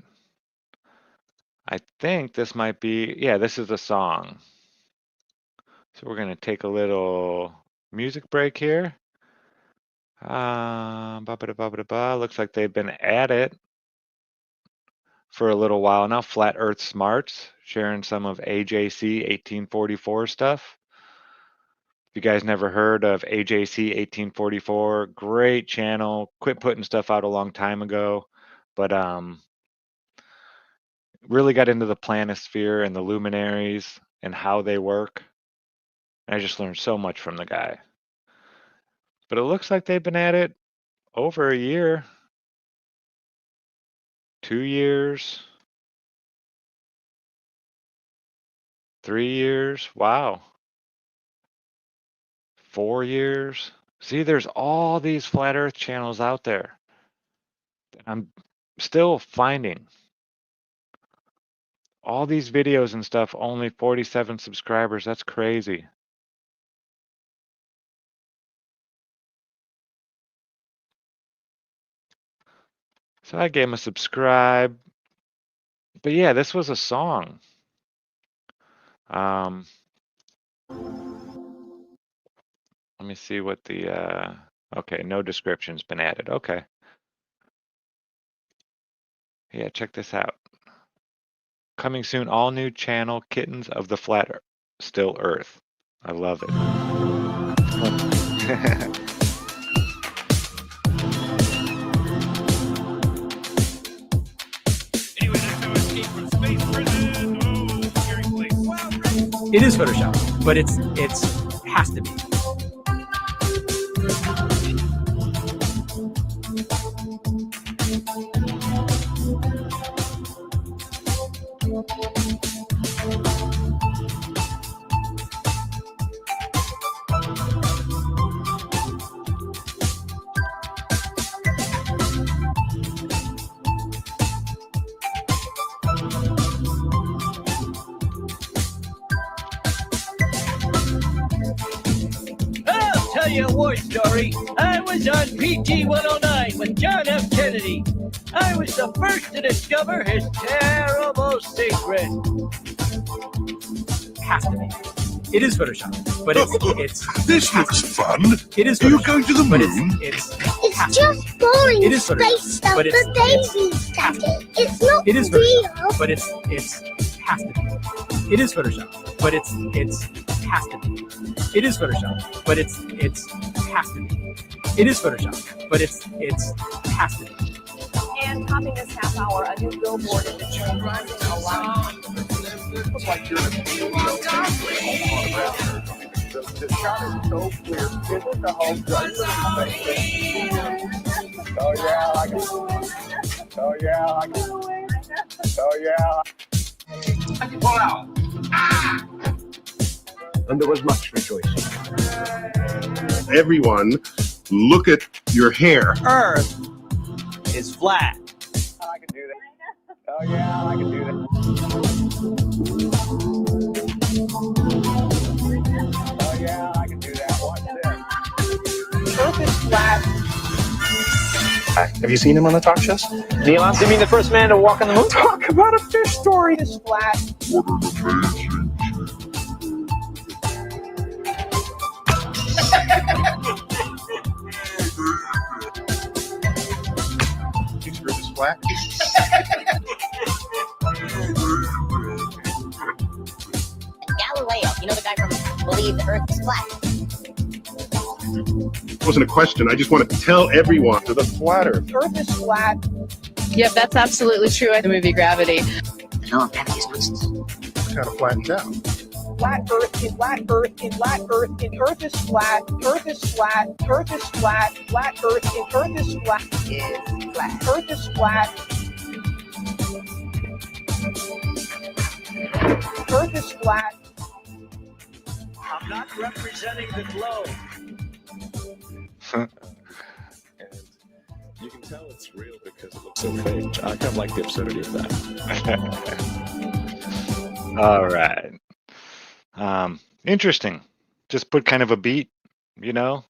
S1: I think this might be, yeah, this is a song. So we're going to take a little music break here. Looks like they've been at it for a little while now. Flat Earth Smarts, sharing some of AJC 1844 stuff. If you guys never heard of AJC 1844, great channel. Quit putting stuff out a long time ago, but really got into the planisphere and the luminaries and how they work. And I just learned so much from the guy. But it looks like they've been at it over a year, 2 years. 3 years. Wow. 4 years. See, there's all these flat earth channels out there. I'm still finding all these videos and stuff, only 47 subscribers. That's crazy. So I gave him a subscribe. But yeah, this was a song. Let me see what the okay, no description's been added. Okay. Yeah, check this out. Coming soon, all new channel, Kittens of the Still Earth. I love it.
S16: It is Photoshop, but it's has to be.
S17: I'll tell you a war story. I was on PT 109 with John F. Kennedy. I was the first to discover his terrible secret.
S16: Has to be. It is Photoshop, but it's
S5: This looks fun.
S16: It is
S5: Are you
S16: Photoshop,
S5: going to the
S16: but
S5: moon?
S16: It's
S18: just boring
S16: It is
S18: space
S16: Photoshop,
S18: stuff
S16: but
S18: for babies, Daddy. It's not
S16: It is
S18: real.
S16: Photoshop, but it's has to be. It is Photoshop, but it's has to be. It is Photoshop, but it's has to be. It is Photoshop, but it's has to be.
S12: And topping this half hour, a new billboard in Detroit rising alarm.
S2: Looks like you're the shot is so clear. Is it the whole judgment? Oh yeah, I like it. Oh yeah, I like it. Oh yeah.
S14: Pull out. And there was much rejoicing.
S5: Everyone, look at your hair.
S17: Earth is flat.
S2: I can do that. Oh yeah, I can do that. Oh yeah, I can do that. Watch this.
S17: Earth is flat.
S19: Have you seen him on the talk shows?
S17: Neil Armstrong, the first man to walk on the moon. Talk about a fish story. Is flat.
S5: What an amazing
S2: You screw this flat.
S18: Galileo, you know the guy from Believe the Earth is Flat.
S5: It wasn't a question. I just want to tell everyone to the flat earth.
S17: Earth is flat.
S20: Yep, that's absolutely true in the movie Gravity.
S2: Kind of flattens out.
S17: Flat Earth in flat Earth in flat Earth in Earth is flat. Earth is flat. Earth is flat. Flat Earth in Earth is flat. Is flat. Earth is flat. Earth is flat. I'm not representing the globe.
S19: And you can tell it's real because it looks so fake. I kind of like the absurdity of that.
S1: All right. Interesting. Just put kind of a beat, to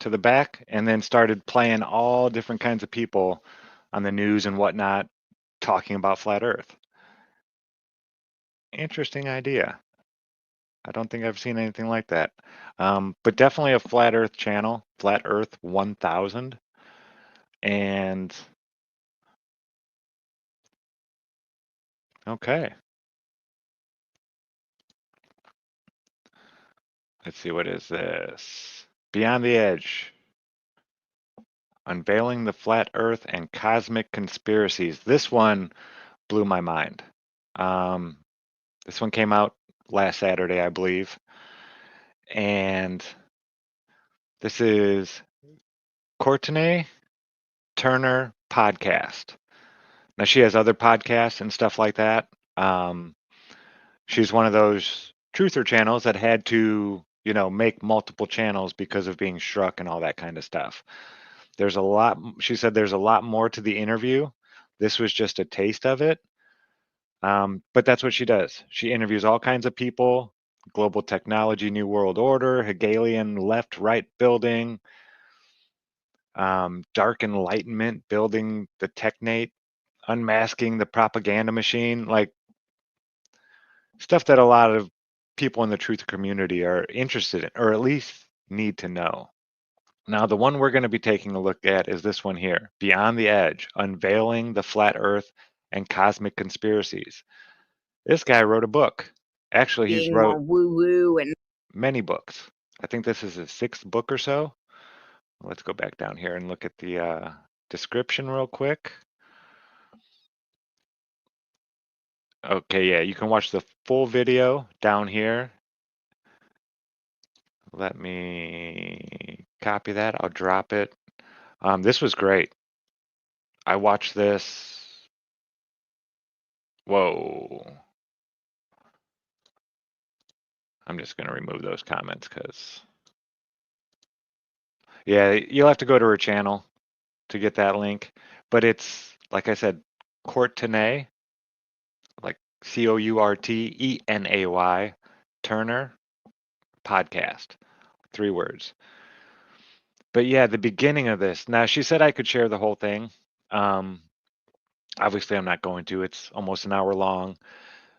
S1: the back, and then started playing all different kinds of people on the news and whatnot talking about flat Earth. Interesting idea. I don't think I've seen anything like that. But definitely a flat Earth channel, Flat Earth 1000. And okay. Let's see, what is this? Beyond the Edge. Unveiling the Flat Earth and Cosmic Conspiracies. This one blew my mind. This one came out last Saturday, I believe. And this is Courtney Turner podcast. Now, she has other podcasts and stuff like that. She's one of those truther channels that had to, make multiple channels because of being struck and all that kind of stuff. There's a lot, she said there's a lot more to the interview. This was just a taste of it. But that's what she does. She interviews all kinds of people: global technology, New World Order, Hegelian left-right building, dark enlightenment, building the technate, unmasking the propaganda machine, like stuff that a lot of people in the truth community are interested in, or at least need to know. Now, the one we're going to be taking a look at is this one here, Beyond the Edge, Unveiling the Flat Earth and Cosmic Conspiracies. This guy wrote a book. Actually, he's
S21: Being more
S1: wrote
S21: woo-woo and
S1: many books. I think this is his 6th book or so. Let's go back down here and look at the description real quick. Okay, yeah, you can watch the full video down here. Let me copy that. I'll drop it. This was great. I watched this. Whoa. I'm just going to remove those comments because, yeah, you'll have to go to her channel to get that link. But it's, like I said, Courtenay, like Courtenay, Turner podcast, 3 words. But yeah, the beginning of this. Now, she said I could share the whole thing. Obviously, I'm not going to. It's almost an hour long.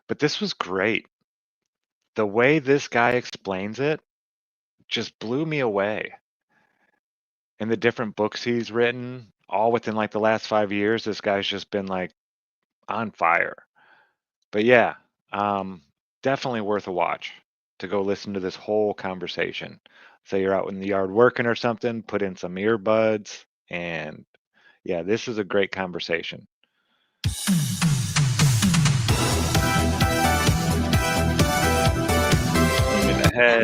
S1: But this was great. The way this guy explains it just blew me away. And the different books he's written, all within like the last 5 years, this guy's just been like on fire. But yeah, definitely worth a watch to go listen to this whole conversation. Say you're out in the yard working or something, put in some earbuds, and yeah, this is a great conversation.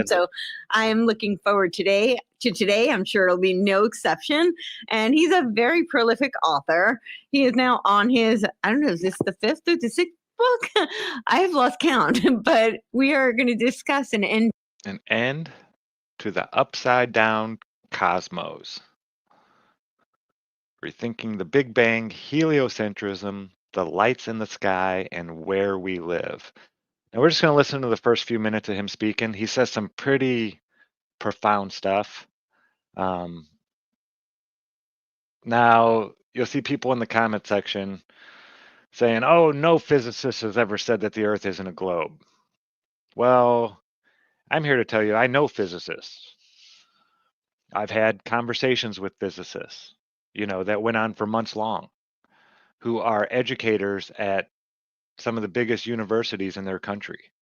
S21: so I am looking forward to today. I'm sure it'll be no exception. And he's a very prolific author. He is now on his, I don't know, is this the 5th or the 6th book? I've lost count, but we are going to discuss an end
S1: to the upside down cosmos. Rethinking the Big Bang, heliocentrism, the lights in the sky, and where we live. Now we're just going to listen to the first few minutes of him speaking. He says some pretty profound stuff. Now you'll see people in the comment section saying, oh, no physicist has ever said that the Earth isn't a globe. Well, I'm here to tell you, I know physicists. I've had conversations with physicists, that went on for months long, who are educators at some of the biggest universities in their country.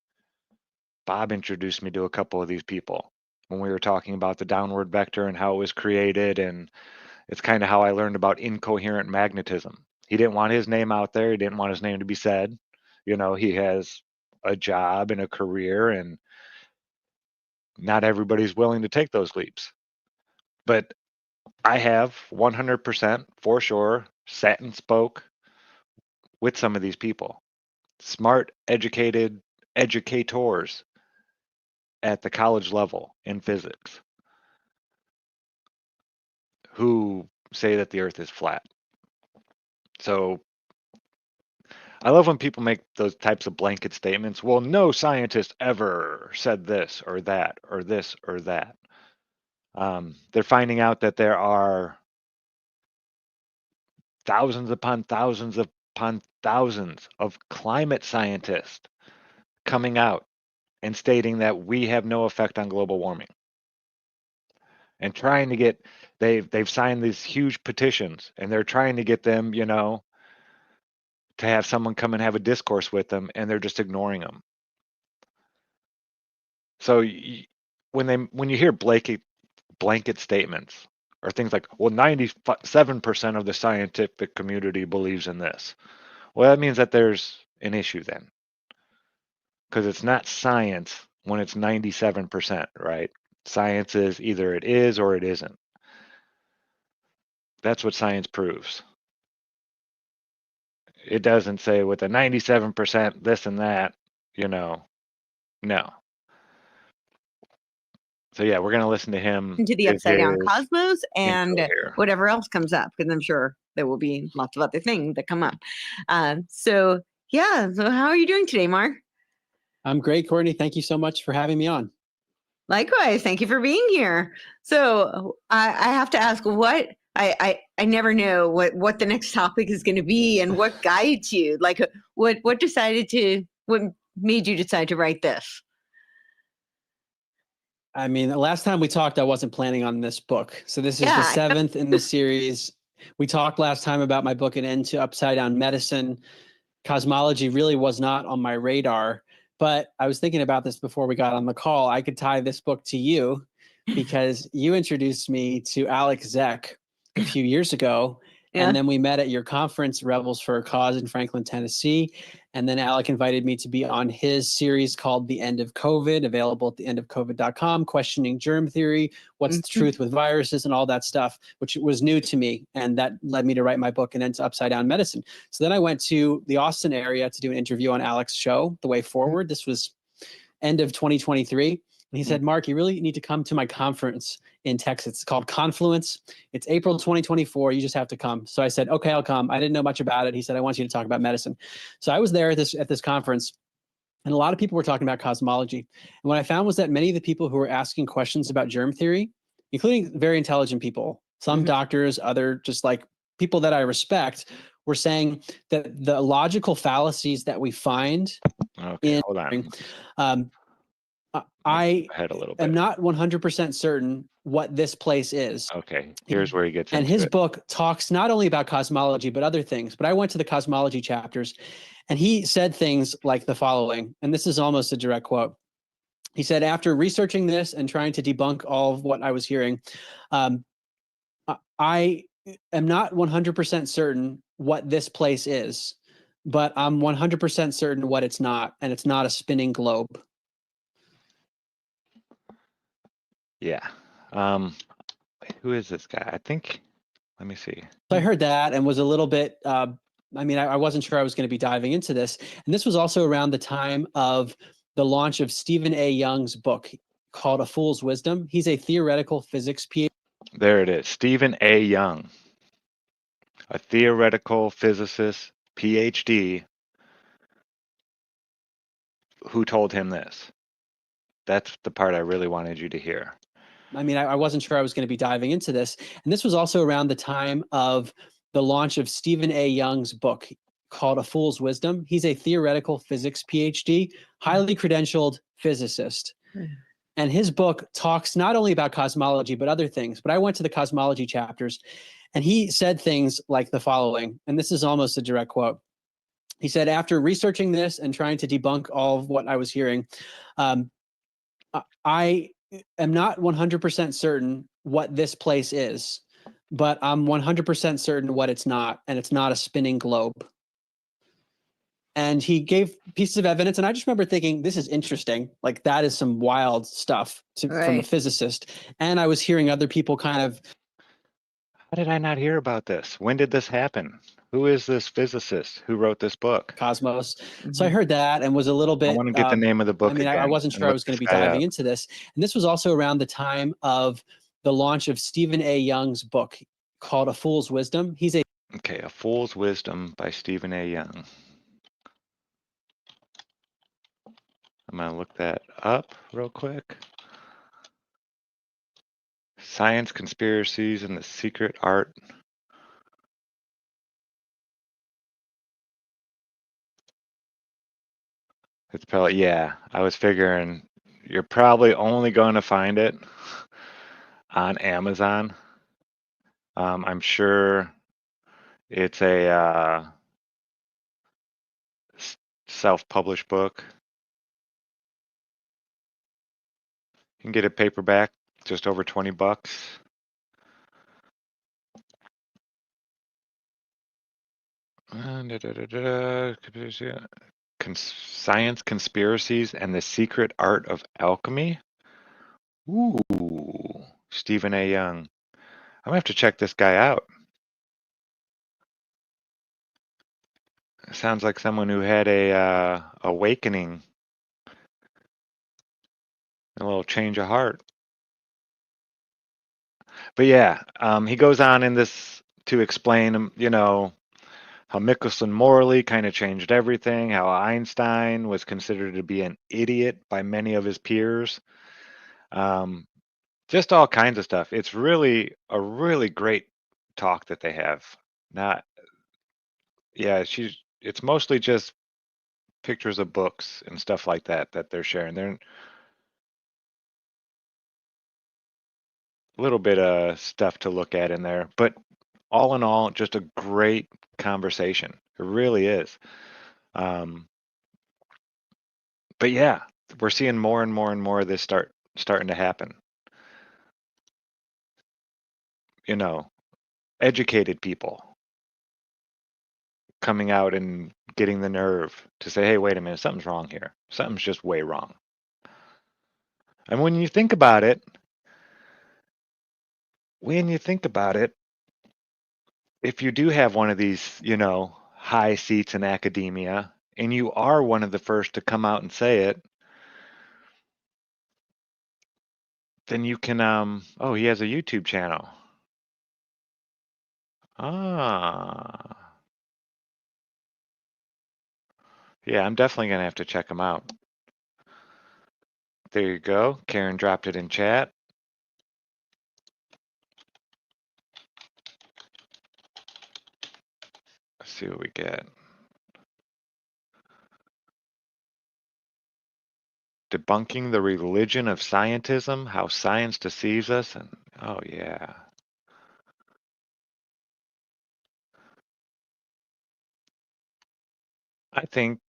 S1: Bob introduced me to a couple of these people when we were talking about the downward vector and how it was created, and it's kind of how I learned about incoherent magnetism. He didn't want his name out there. He didn't want his name to be said. He has a job and a career, and not everybody's willing to take those leaps. But I have 100% for sure sat and spoke with some of these people, smart, educated educators at the college level in physics, who say that the Earth is flat. So I love when people make those types of blanket statements. Well, no scientist ever said this or that or this or that. They're finding out that there are thousands upon thousands upon thousands of climate scientists coming out and stating that we have no effect on global warming, and trying to get, they've signed these huge petitions, and they're trying to get them, to have someone come and have a discourse with them, and they're just ignoring them. So when you hear blanket statements or things like, well, 97% of the scientific community believes in this, well, that means that there's an issue then, because it's not science when it's 97%, right? Science is either it is or it isn't. That's what science proves. It doesn't say with a 97% this and that, No. So yeah, we're gonna listen to him.
S21: Into the
S1: give
S21: Upside Down
S1: his
S21: Cosmos and
S1: intro here.
S21: whatever else comes up, because I'm sure there will be lots of other things that come up. So yeah, so how are you doing today, Mark?
S16: I'm great, Courtney. Thank you so much for having me on.
S21: Likewise, thank you for being here. So I have to ask, what I never know what the next topic is going to be, and what guides you. Like, what made you decide to write this?
S16: I mean, the last time we talked, I wasn't planning on this book. So this is the 7th in the series. We talked last time about my book, An End to Upside Down Medicine. Cosmology really was not on my radar, but I was thinking about this before we got on the call. I could tie this book to you because you introduced me to Alex Zeck a few years ago.
S21: Yeah.
S16: And then we met at your conference, Rebels for a Cause in Franklin, Tennessee. And then Alec invited me to be on his series called The End of COVID, available at theendofcovid.com, questioning germ theory, what's the truth with viruses, and all that stuff, which was new to me. And that led me to write my book, An End to Upside Down Medicine. So then I went to the Austin area to do an interview on Alec's show, The Way Forward. This was end of 2023. And he said, Mark, you really need to come to my conference in Texas. It's called Confluence. It's April 2024. You just have to come. So I said, okay, I'll come. I didn't know much about it. He said, I want you to talk about medicine. So I was there at this conference, and a lot of people were talking about cosmology. And what I found was that many of the people who were asking questions about germ theory, including very intelligent people, some doctors, other just like people that I respect, were saying that the logical fallacies that we find
S1: Okay, hold on.
S16: I
S1: Ahead a little
S16: am
S1: bit.
S16: not 100% certain what this place is.
S1: Okay, here's where he gets
S16: And
S1: into
S16: his
S1: it.
S16: book talks not only about cosmology, but other things. But I went to the cosmology chapters, and he said things like the following, and this is almost a direct quote. He said, after researching this and trying to debunk all of what I was hearing, I am not 100% certain what this place is, but I'm 100% certain what it's not, and it's not a spinning globe.
S1: Yeah. Who is this guy? I think, let me see.
S16: So I heard that and was a little bit, I mean, I wasn't sure I was going to be diving into this. And this was also around the time of the launch of Stephen A. Young's book called A Fool's Wisdom. He's a theoretical physics PhD.
S1: There it is. Stephen A. Young, a theoretical physicist, PhD. Who told him this? That's the part I really wanted you to hear.
S16: I mean, I wasn't sure I was going to be diving into this. And this was also around the time of the launch of Stephen A. Young's book called A Fool's Wisdom. He's a theoretical physics PhD, highly credentialed physicist. And his book talks not only about cosmology, but other things. But I went to the cosmology chapters, and he said things like the following, and this is almost a direct quote. He said, after researching this and trying to debunk all of what I was hearing, I am not 100% certain what this place is, but I'm 100% certain what it's not, and it's not a spinning globe. And he gave pieces of evidence, and I just remember thinking, this is interesting. Like, that is some wild stuff from a physicist. And I was hearing other people kind of...
S1: How did I not hear about this? When did this happen? Who is this physicist who wrote this book?
S16: Cosmos. So I heard that and was a little bit...
S1: I want to get the name of the book
S16: I mean, I
S1: again
S16: wasn't
S1: and
S16: sure I
S1: look
S16: was going to
S1: this
S16: be
S1: guy
S16: diving
S1: up.
S16: into this. And this was also around the time of the launch of Stephen A. Young's book called A Fool's Wisdom. He's a...
S1: Okay, A Fool's Wisdom by Stephen A. Young. I'm going to look that up real quick. Science, Conspiracies, and the Secret Art. It's probably, yeah, I was figuring you're probably only going to find it on Amazon. I'm sure it's a self-published book. You can get a paperback, just over $20. Science, Conspiracies, and the Secret Art of Alchemy. Ooh, Stephen A. Young. I'm gonna have to check this guy out. Sounds like someone who had a awakening A little change of heart. But yeah, he goes on in this to explain, you know, how Michelson morally kind of changed everything, how Einstein was considered to be an idiot by many of his peers. Just all kinds of stuff. It's really a really great talk that they have. Not, yeah, it's mostly just pictures of books and stuff like that that they're sharing. They're a little bit of stuff to look at in there, but all in all, just a great conversation. It really is. But yeah, we're seeing more and more and more of this starting to happen. You know, educated people coming out and getting the nerve to say, hey, wait a minute, something's wrong here. Something's just way wrong. And when you think about it, if you do have one of these, you know, high seats in academia, and you are one of the first to come out and say it, then you can, oh, he has a YouTube channel. Ah. Yeah, I'm definitely going to have to check him out. There you go. Karen dropped it in chat. Let's see what we get. Debunking the religion of scientism, how science deceives us. And oh, yeah. I think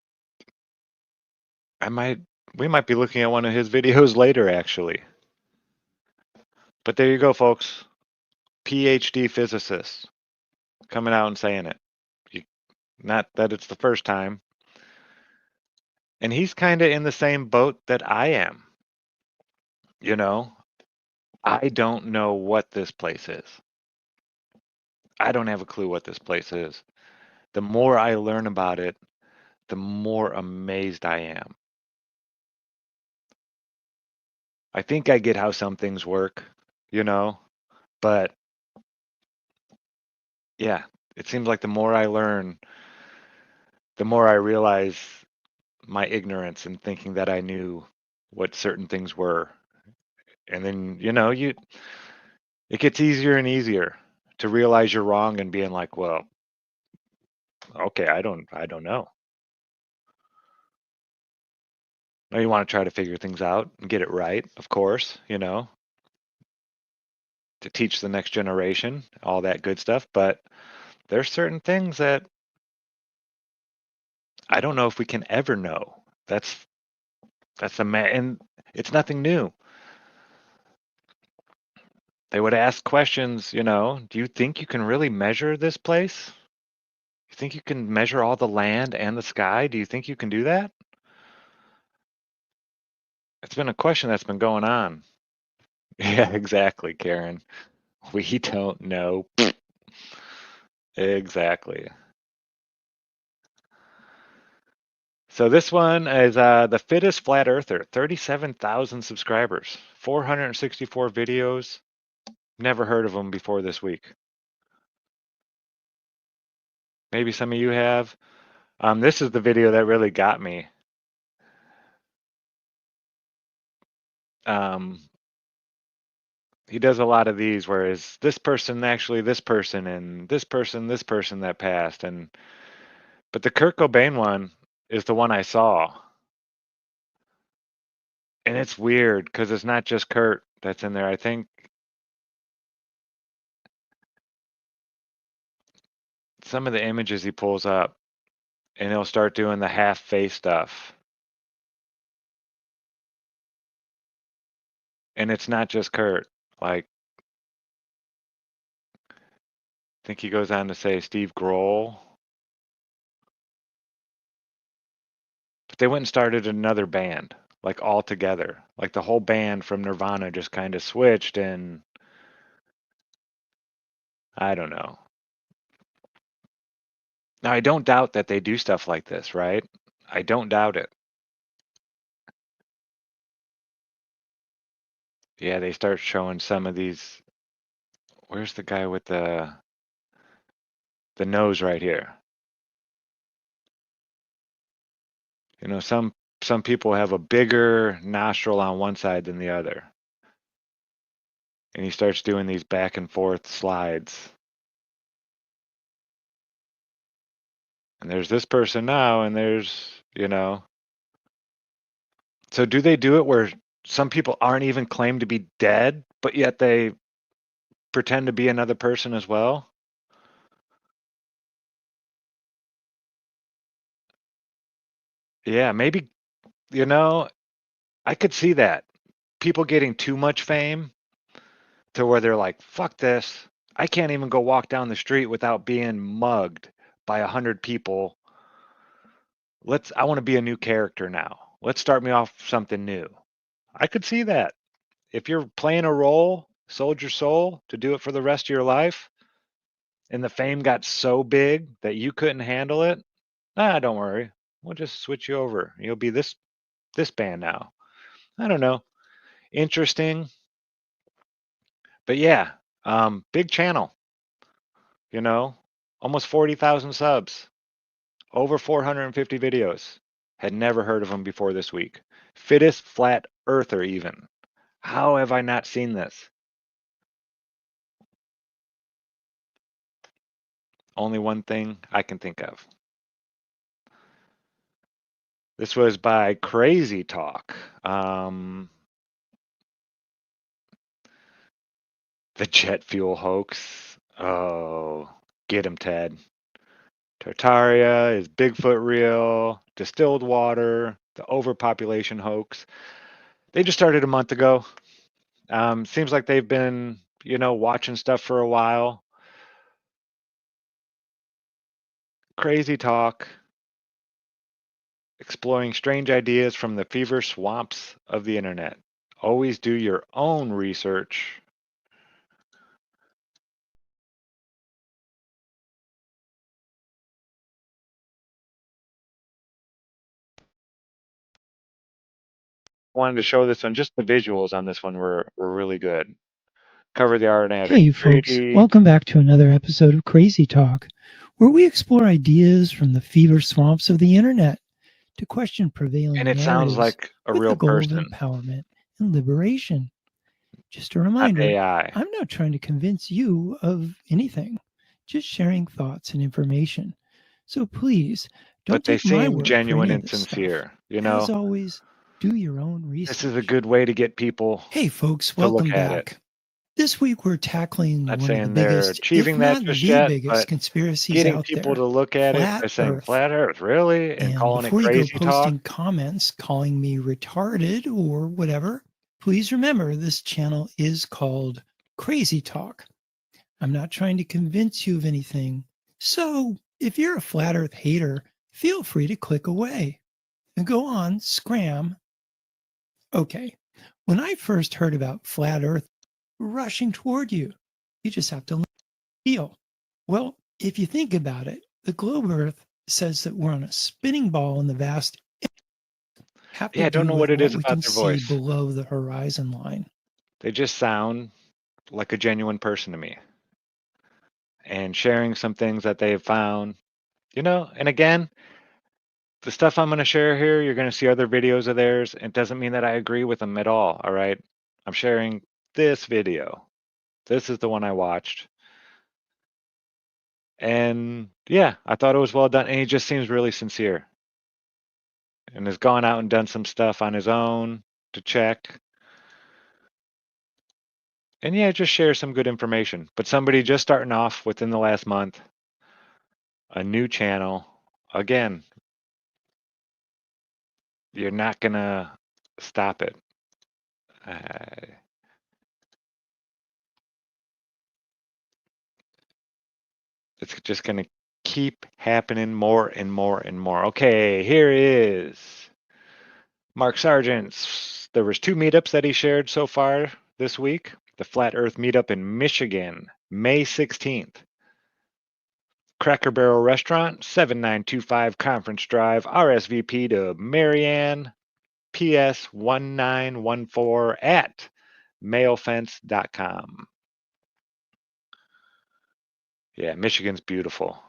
S1: we might be looking at one of his videos later, actually. But there you go, folks. PhD physicists coming out and saying it. Not that it's the first time. And he's kind of in the same boat that I am. You know, I don't know what this place is. I don't have a clue what this place is. The more I learn about it, the more amazed I am. I think I get how some things work, you know, but yeah, it seems like the more I learn, the more I realize my ignorance in thinking that I knew what certain things were. And then, you know, it gets easier and easier to realize you're wrong and being like, well, okay, I don't know. Now you want to try to figure things out and get it right, of course, you know, to teach the next generation, all that good stuff. But there's certain things that I don't know if we can ever know. That's and it's nothing new. They would ask questions, you know, do you think you can really measure this place? You think you can measure all the land and the sky? Do you think you can do that? It's been a question that's been going on. Yeah, exactly, Karen. We don't know. Exactly. So this one is the fittest flat earther, 37,000 subscribers, 464 videos. Never heard of him before this week. Maybe some of you have. This is the video that really got me. He does a lot of these, whereas this person actually this person and this person that passed, but the Kurt Cobain one is the one I saw, and it's weird because it's not just Kurt that's in there. I think some of the images he pulls up, and he'll start doing the half face stuff, and it's not just Kurt. Like, I think he goes on to say Steve Grohl. But they went and started another band, like all together. Like the whole band from Nirvana just kind of switched, and I don't know. Now, I don't doubt that they do stuff like this, right? I don't doubt it. Yeah, they start showing some of these. Where's the guy with the nose right here? You know, some people have a bigger nostril on one side than the other. And he starts doing these back and forth slides. And there's this person now, and there's, you know. So do they do it where some people aren't even claimed to be dead, but yet they pretend to be another person as well? Yeah, maybe, you know, I could see that. People getting too much fame to where they're like, fuck this. I can't even go walk down the street without being mugged by 100 people. I want to be a new character now. Let's start me off something new. I could see that. If you're playing a role, sold your soul to do it for the rest of your life, and the fame got so big that you couldn't handle it, don't worry. We'll just switch you over. You'll be this band now. I don't know. Interesting. But yeah, big channel, you know, almost 40,000 subs, over 450 videos. Had never heard of him before this week. Fittest flat earther even. How have I not seen this? Only one thing I can think of. This was by Crazy Talk. The jet fuel hoax. Oh, get him, Ted. Tartaria, is Bigfoot real? Distilled water, the overpopulation hoax. They just started a month ago. Seems like they've been, you know, watching stuff for a while. Crazy Talk, exploring strange ideas from the fever swamps of the internet. Always do your own research. Wanted to show this one. Just the visuals on this one were really good. Cover the art and had
S3: Hey, folks. Welcome back to another episode of Crazy Talk, where we explore ideas from the fever swamps of the internet to question prevailing
S1: And it
S3: narratives
S1: sounds like a
S3: with
S1: real
S3: the goal
S1: person.
S3: of empowerment and liberation. Just a reminder,
S1: AI.
S3: I'm not trying to convince you of anything, just sharing thoughts and information. So please don't
S1: But they
S3: take my
S1: seem
S3: word for
S1: genuine
S3: any of
S1: and
S3: this
S1: sincere.
S3: stuff.
S1: You know,
S3: As always, do your own research.
S1: this is a good way to get people
S3: Hey, folks,
S1: to look
S3: welcome
S1: at
S3: back.
S1: it.
S3: This week we're tackling
S1: Not
S3: one of the
S1: saying they're
S3: biggest,
S1: achieving
S3: if
S1: that
S3: not
S1: just
S3: the
S1: yet,
S3: biggest
S1: but
S3: conspiracies
S1: getting
S3: out
S1: people
S3: there,
S1: to look at it by
S3: flat
S1: saying
S3: Earth.
S1: flat Earth, really? And
S3: And
S1: calling it
S3: before you go
S1: crazy talk.
S3: posting comments calling me retarded or whatever, please remember this channel is called Crazy Talk. I'm not trying to convince you of anything. So if you're a flat Earth hater, feel free to click away and go on, scram. Okay, when I first heard about flat Earth rushing toward you, you just have to feel. Well, if you think about it, the globe Earth says that we're on a spinning ball in the vast.
S1: Yeah, I don't know what it is
S3: we
S1: about
S3: can
S1: their
S3: see
S1: voice.
S3: below the horizon line.
S1: They just sound like a genuine person to me. And sharing some things that they have found, you know, and again, the stuff I'm going to share here, you're going to see other videos of theirs. It doesn't mean that I agree with them at all. All right. I'm sharing this video. This is the one I watched. And yeah, I thought it was well done. And he just seems really sincere and has gone out and done some stuff on his own to check. And yeah, just share some good information. But somebody just starting off within the last month, a new channel, again, you're not going to stop it. It's just going to keep happening more and more and more. Okay, here is Martk Sargent. There was 2 meetups that he shared so far this week. The Flat Earth meetup in Michigan, May 16th. Cracker Barrel Restaurant, 7925 Conference Drive, RSVP to Marianne, PS 1914 at mailfence.com. Yeah, Michigan's beautiful.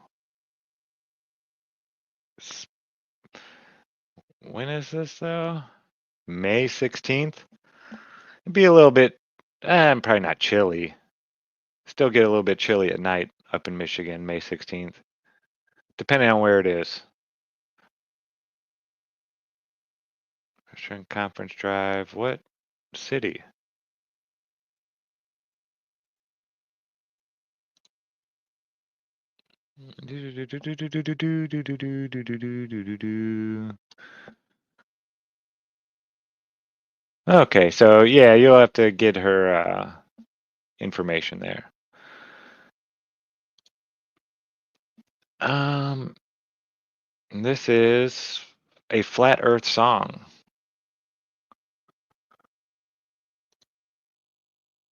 S1: When is this though? May 16th? It'd be a little bit, probably not chilly. Still get a little bit chilly at night up in Michigan, May 16th. Depending on where it is. Western Conference Drive. What city? Okay, so yeah, you'll have to get her information there. This is a Flat Earth song.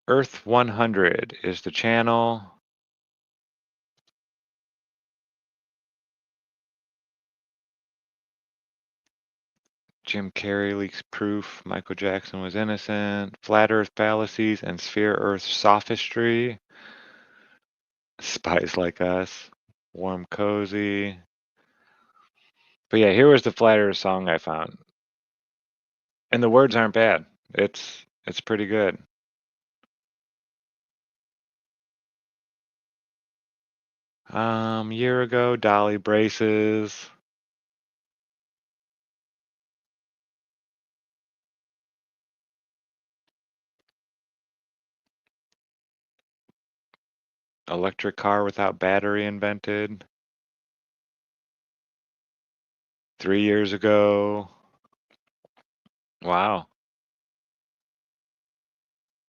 S1: Earth 100 is the channel. Jim Carrey leaks proof Michael Jackson was innocent. Flat Earth fallacies and sphere Earth sophistry. Spies Like Us. Warm Cozy. But yeah, here was the Flat Earth song I found. And the words aren't bad. It's pretty good. Year ago, Dolly braces. Electric car without battery invented. 3 years ago. Wow.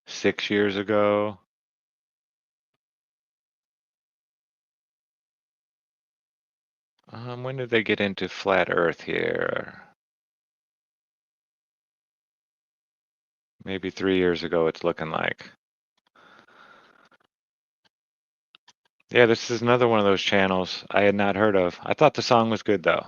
S1: 6 years ago. When did they get into flat Earth here? Maybe 3 years ago, it's looking like. Yeah, this is another one of those channels I had not heard of. I thought the song was good, though.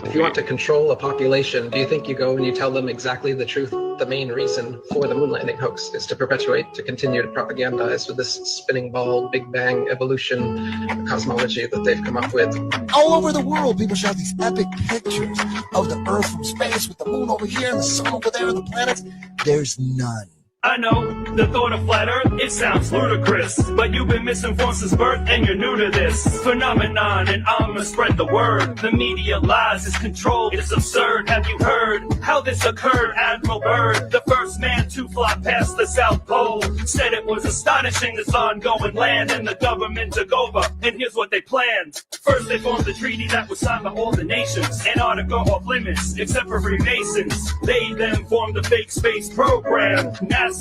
S4: If you want to control a population, do you think you go and you tell them exactly the truth? The main reason for the moon landing hoax is to perpetuate, to continue to propagandize with this spinning ball, Big Bang, evolution, cosmology that they've come up with.
S5: All over the world, people show these epic pictures of the Earth from space with the moon over here and the sun over there and the planets. There's none.
S22: I know the thought of flat earth, it sounds ludicrous, but you've been misinformed since birth and you're new to this phenomenon, and I'ma spread the word. The media lies, it's controlled, it's absurd. Have you heard how this occurred? Admiral Byrd, the first man to fly past the South Pole, said it was astonishing this ongoing land, and the government took over, and here's what they planned. First they formed a treaty that was signed by all the nations, Antarctica off limits, except for Freemasons. They then formed a fake space program, NASA,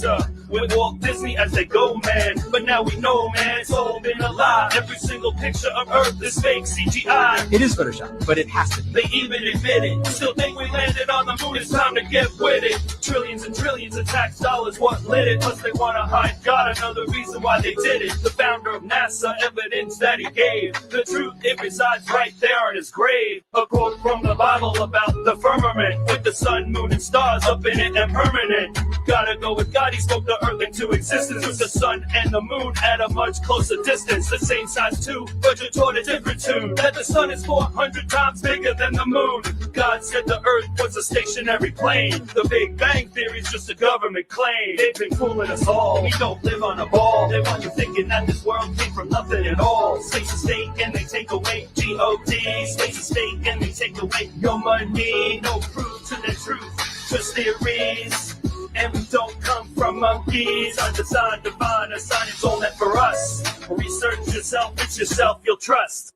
S22: with Walt Disney as they go, man. But now we know, man, it's all been a lie. Every single picture of Earth is fake CGI.
S16: It is Photoshop, but it has to be.
S22: They even admit it. Still think we landed on the moon, it's time to get with it. Trillions and trillions of tax dollars, what lit it? Plus they want to hide God, another reason why they did it. The founder of NASA, evidence that he gave. The truth, it resides right there in his grave. A quote from the Bible about the firmament, with the sun, moon, and stars up in it and permanent. Gotta go with God, he spoke the earth into existence, with the sun and the moon at a much closer distance. The same size too, but you're taught a different tune. That the sun is 400 times bigger than the moon. God said the earth was a stationary plane. The Big Bang Theory is just a government claim. They've been fooling us all. We don't live on a ball. They want you thinking that this world came from nothing at all. Space is state and they take away G-O-D. Space is state and they take away your money. No proof to the truth, just theories. And we don't come from monkeys. Undesigned, divine, a science all meant for us. Research yourself, it's yourself you'll trust.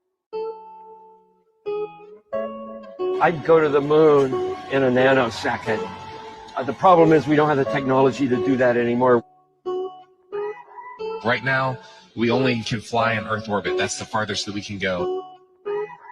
S23: I'd go to the moon in a nanosecond. The problem is we don't have the technology to do that anymore.
S24: Right now, we only can fly in Earth orbit. That's the farthest that we can go.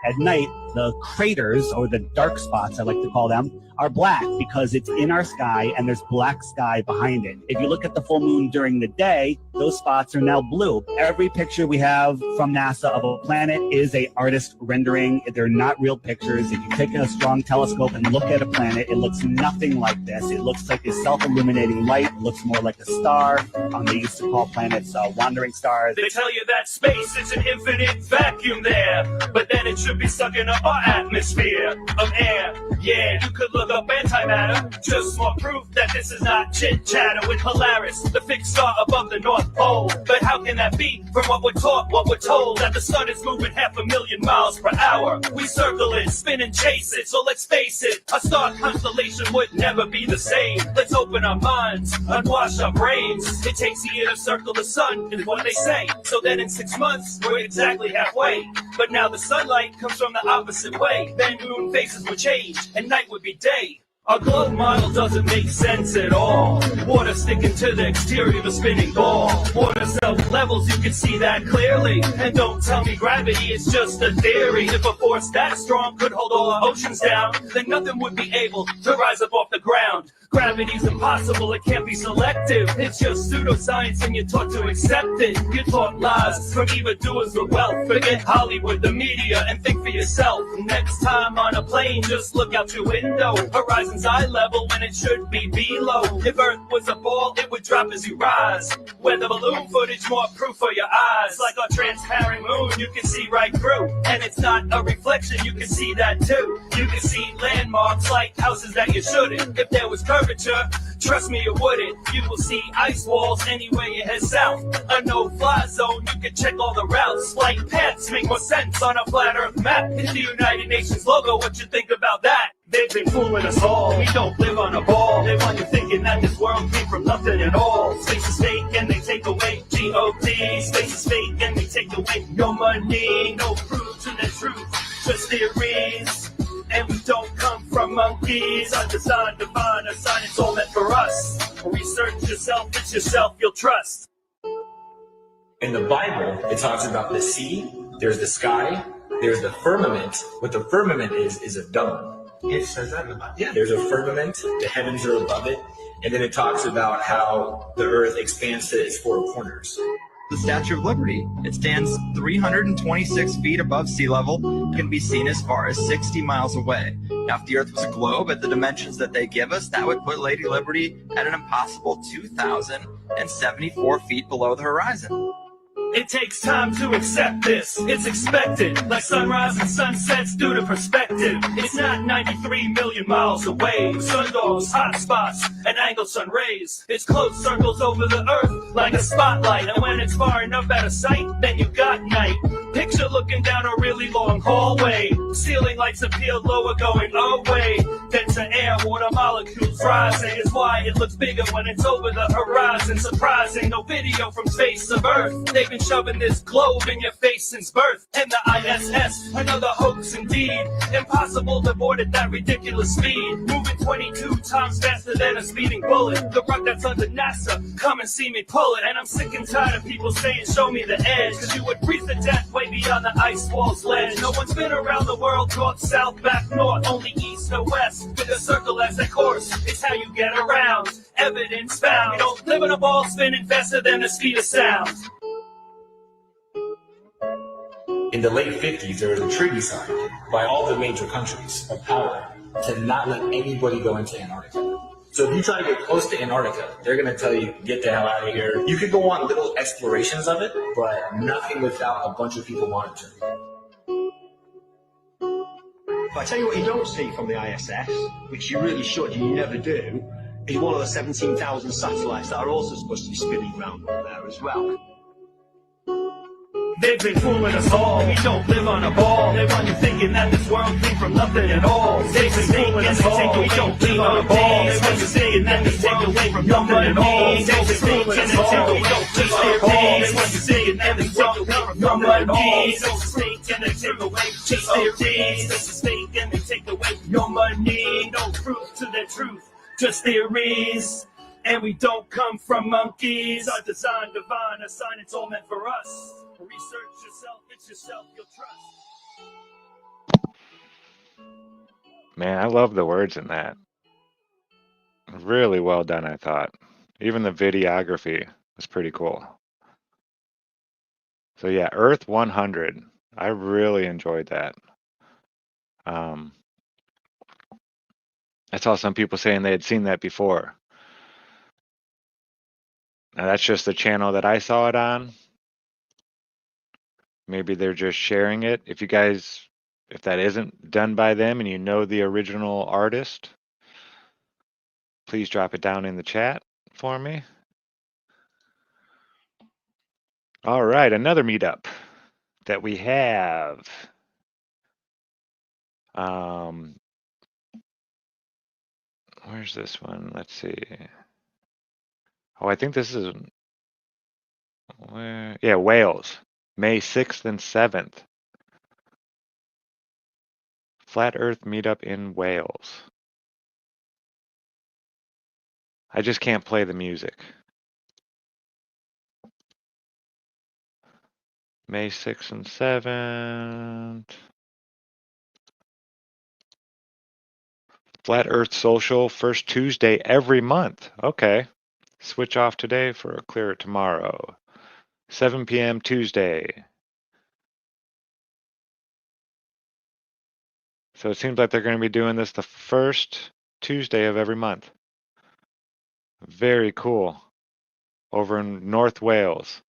S6: At night, the craters, or the dark spots, I like to call them, are black because it's in our sky and there's black sky behind it. If you look at the full moon during the day, those spots are now blue. Every picture we have from NASA of a planet is a artist rendering. They're not real pictures. If you take a strong telescope and look at a planet, it looks nothing like this. It looks like a self-illuminating light. It looks more like a star. They used to call planets wandering stars.
S22: They tell you that space is an infinite vacuum there, but then it should be sucking up our atmosphere of air. Yeah, you could look up antimatter, just more proof that this is not chit-chatter with Polaris, the fixed star above the North Pole. But how can that be from what we're taught, what we're told, that the sun is moving 500,000 miles per hour? We circle it, spin and chase it, so let's face it, a star constellation would never be the same. Let's open our minds, unwash our brains. It takes a year to circle the sun, is what they say. So then in 6 months, we're exactly halfway. But now the sunlight comes from the opposite way. Then moon faces would change, and night would be day. Our globe model doesn't make sense at all. Water sticking to the exterior of a spinning ball. Water self-levels, you can see that clearly. And don't tell me gravity is just a theory. If a force that strong could hold all our oceans down, then nothing would be able to rise up off the ground. Gravity's impossible, it can't be selective. It's just pseudoscience and you're taught to accept it. You're taught lies from evildoers with wealth. Forget Hollywood, the media, and think for yourself. Next time on a plane, just look out your window. Horizon's eye level when it should be below. If Earth was a ball, it would drop as you rise. Weather balloon footage, more proof for your eyes. Like our transparent moon, you can see right through. And it's not a reflection, you can see that too. You can see landmarks like houses that you shouldn't. If there was curvature, trust me, you wouldn't. You will see ice walls anywhere you head south. A no-fly zone, you can check all the routes. Flight paths make more sense on a flat Earth map. It's the United Nations logo, what you think about that? They've been fooling us all, we don't live on a ball. They want you thinking that this world came from nothing at all. Space is fake and they take away G-O-D. Space is fake and they take away your money. No proof to the truth, just theories. And we don't come from monkeys. Undesigned, divine, a sign it's all meant for us. Research yourself, it's yourself you'll trust.
S7: In the Bible, it talks about the sea, there's the sky, there's the firmament. What the firmament is a dome. It says that in the Bible. Yeah, there's a firmament, the heavens are above it, and then it talks about how the earth expands to its four corners.
S8: The Statue of Liberty. It stands 326 feet above sea level, can be seen as far as 60 miles away. Now, if the Earth was a globe at the dimensions that they give us, that would put Lady Liberty at an impossible 2,074 feet below the horizon.
S22: It takes time to accept this, it's expected. Like sunrise and sunsets due to perspective. It's not 93 million miles away. Sun dogs, hot spots, and angled sun rays. It's close circles over the earth like a spotlight. And when it's far enough out of sight, then you got night. Picture looking down a really long hallway. Ceiling lights appear lower going away. Denser air, water molecules rising. Is why it looks bigger when it's over the horizon. Surprising, no video from space of Earth. They've been shoving this globe in your face since birth. And the ISS, another hoax indeed. Impossible to board at that ridiculous speed. Moving 22 times faster than a speeding bullet. The rug that's under NASA, come and see me pull it. And I'm sick and tired of people saying show me the edge. Cause you would freeze to death way beyond the ice wall's ledge. No one's been around the world, north, south, back north. Only east or west, with a circle as a course. It's how you get around, evidence found. You don't live in a ball spinning faster than the speed of sound.
S7: In the late 50s, there was a treaty signed by all the major countries of power to not let anybody go into Antarctica. So if you try to get close to Antarctica, they're going to tell you, get the hell out of here. You could go on little explorations of it, but nothing without a bunch of people monitoring.
S24: But I tell you what you don't see from the ISS, which you really should, and you never do, is one of the 17,000 satellites that are also supposed to be spinning around up there as well.
S22: They've been fooling us all, we don't live on a ball. They want you thinking that this world came from nothing at all. They've been fooling us all, we don't live on a ball. They want you thinking that this world came from nothing at all. They've been fooling us all, we don't live on a ball. They want you thinking that this world came from nothing at all. This is fake and they take away chase theories. This is fake and they take away your money. No proof to their truth, just theories. And we don't come from monkeys. Our design divine, a sign it's all meant for us. Research yourself, it's yourself you'll trust.
S1: Man, I love the words in that. Really well done, I thought. Even the videography was pretty cool. So yeah, Earth 100. I really enjoyed that. I saw some people saying they had seen that before. Now that's just the channel that I saw it on. Maybe they're just sharing it. If you guys, if that isn't done by them and you know the original artist, please drop it down in the chat for me. All right, another meetup that we have. Where's this one? Let's see. Oh, I think this is where, yeah, Wales, May 6th and 7th. Flat Earth meetup in Wales. I just can't play the music. May 6th and 7th. Flat Earth Social, first Tuesday every month. Okay. Switch off today for a clear tomorrow. 7 p.m. Tuesday. So it seems like they're going to be doing this the first Tuesday of every month. Very cool. Over in North Wales.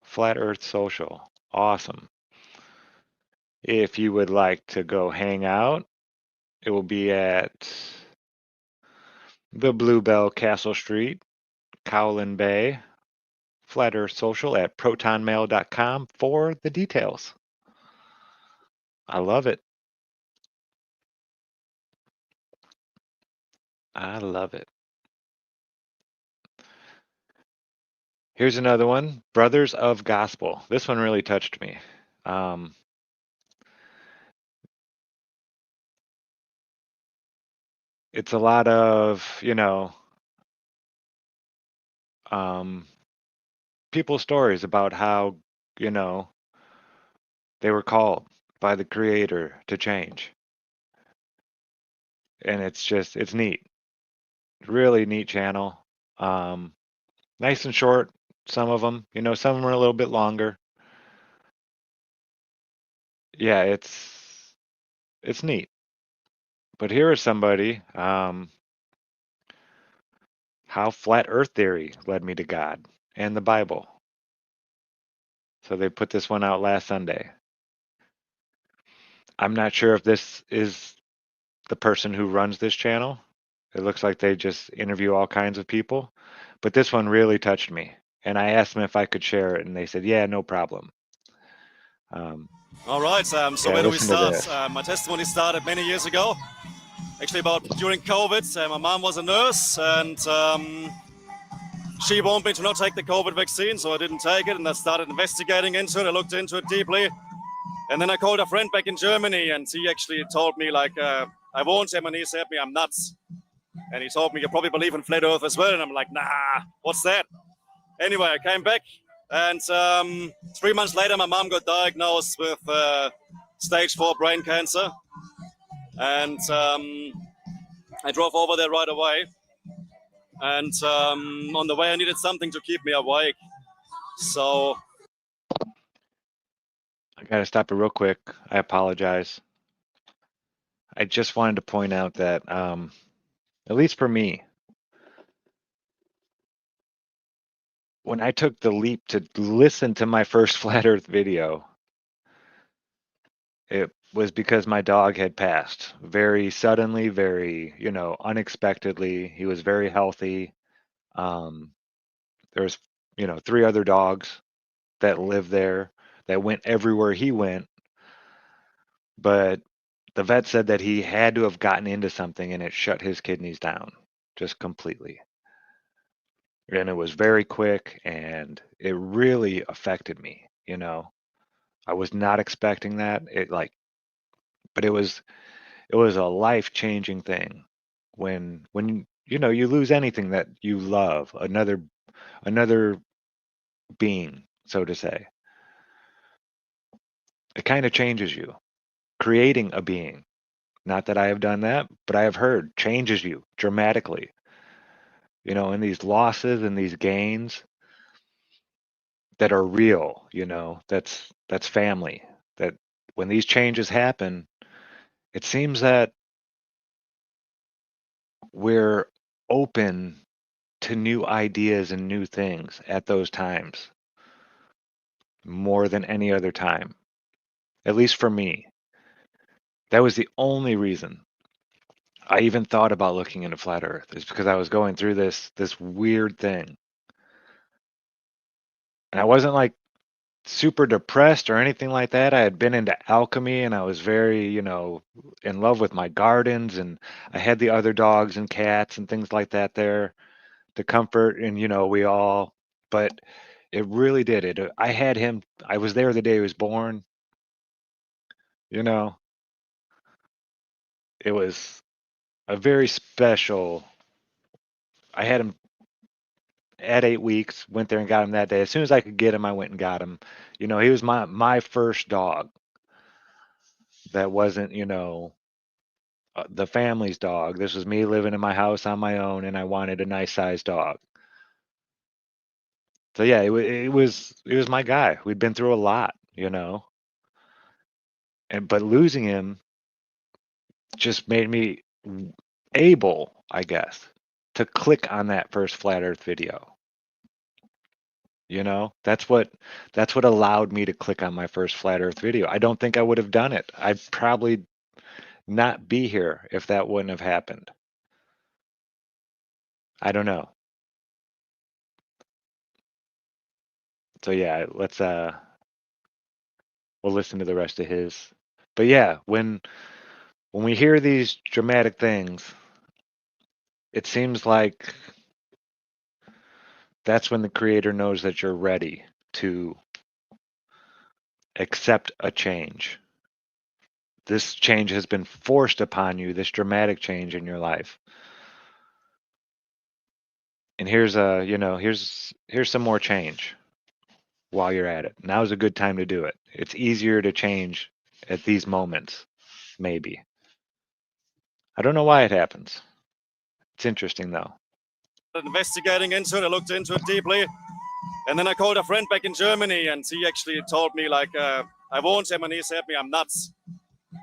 S1: Flat Earth Social. Awesome. If you would like to go hang out, it will be at the Bluebell Castle Street, Cowlin Bay. Flat Earth Social at protonmail.com for the details. I love it. I love it. Here's another one, Brothers of Gospel. This one really touched me. It's a lot of, people's stories about how, they were called by the Creator to change. And it's neat. Really neat channel. Nice and short, some of them. Some of them are a little bit longer. Yeah, it's neat. But here is somebody, how flat earth theory led me to God and the Bible. So they put this one out last Sunday. I'm not sure if this is the person who runs this channel. It looks like they just interview all kinds of people. But this one really touched me. And I asked them if I could share it, and they said, yeah, no problem.
S9: All right, so
S1: yeah,
S9: where do we
S1: listen to
S9: start?
S1: this.
S9: My testimony started many years ago, actually about during COVID. My mom was a nurse, and she warned me to not take the COVID vaccine, so I didn't take it, and I started investigating into it. I looked into it deeply, and then I called a friend back in Germany, and he actually told me, like, I warned him, and he said me, I'm nuts. And he told me, you probably believe in flat earth as well, and I'm like, nah, what's that? Anyway, I came back, and 3 months later, my mom got diagnosed with stage 4 brain cancer. And I drove over there right away. And on the way, I needed something to keep me awake. So
S1: I got to stop it real quick. I apologize. I just wanted to point out that, at least for me, when I took the leap to listen to my first flat earth video, it was because my dog had passed very suddenly, very, unexpectedly. He was very healthy. There was, 3 other dogs that lived there that went everywhere he went. But the vet said that he had to have gotten into something and it shut his kidneys down just completely. And it was very quick and it really affected me, I was not expecting that. But it was a life-changing thing when you lose anything that you love, another being, so to say. It kind of changes you, creating a being. Not that I have done that, but I have heard changes you dramatically. You know, and these losses and these gains that are real, you know, that's family. That when these changes happen, it seems that we're open to new ideas and new things at those times more than any other time. At least for me. That was the only reason I even thought about looking into flat Earth, is because I was going through this weird thing. And I wasn't like super depressed or anything like that. I had been into alchemy and I was very, you know, in love with my gardens, and I had the other dogs and cats and things like that there to comfort, and you know, we all, but it really did it. I had him, I was there the day he was born, you know. It was a very special. I had him at 8 weeks, went there and got him that day. As soon as I could get him, I went and got him. You know, he was my first dog that wasn't, you know, the family's dog. This was me living in my house on my own, and I wanted a nice sized dog. So yeah, it was my guy. We'd been through a lot, you know, and but losing him just made me able, I guess, to click on that first flat Earth video. You know, that's what allowed me to click on my first flat Earth video. I don't think I would have done it. I'd probably not be here if that wouldn't have happened. I don't know. So yeah, we'll listen to the rest of his. But yeah, when we hear these dramatic things, it seems like that's when the creator knows that you're ready to accept a change. This change has been forced upon you, this dramatic change in your life. And here's some more change while you're at it. Now's a good time to do it. It's easier to change at these moments, maybe. I don't know why it happens. It's interesting though.
S9: Investigating into it, I looked into it deeply, and then I called a friend back in Germany, and he actually told me, like, I warned him, and he said me I'm nuts,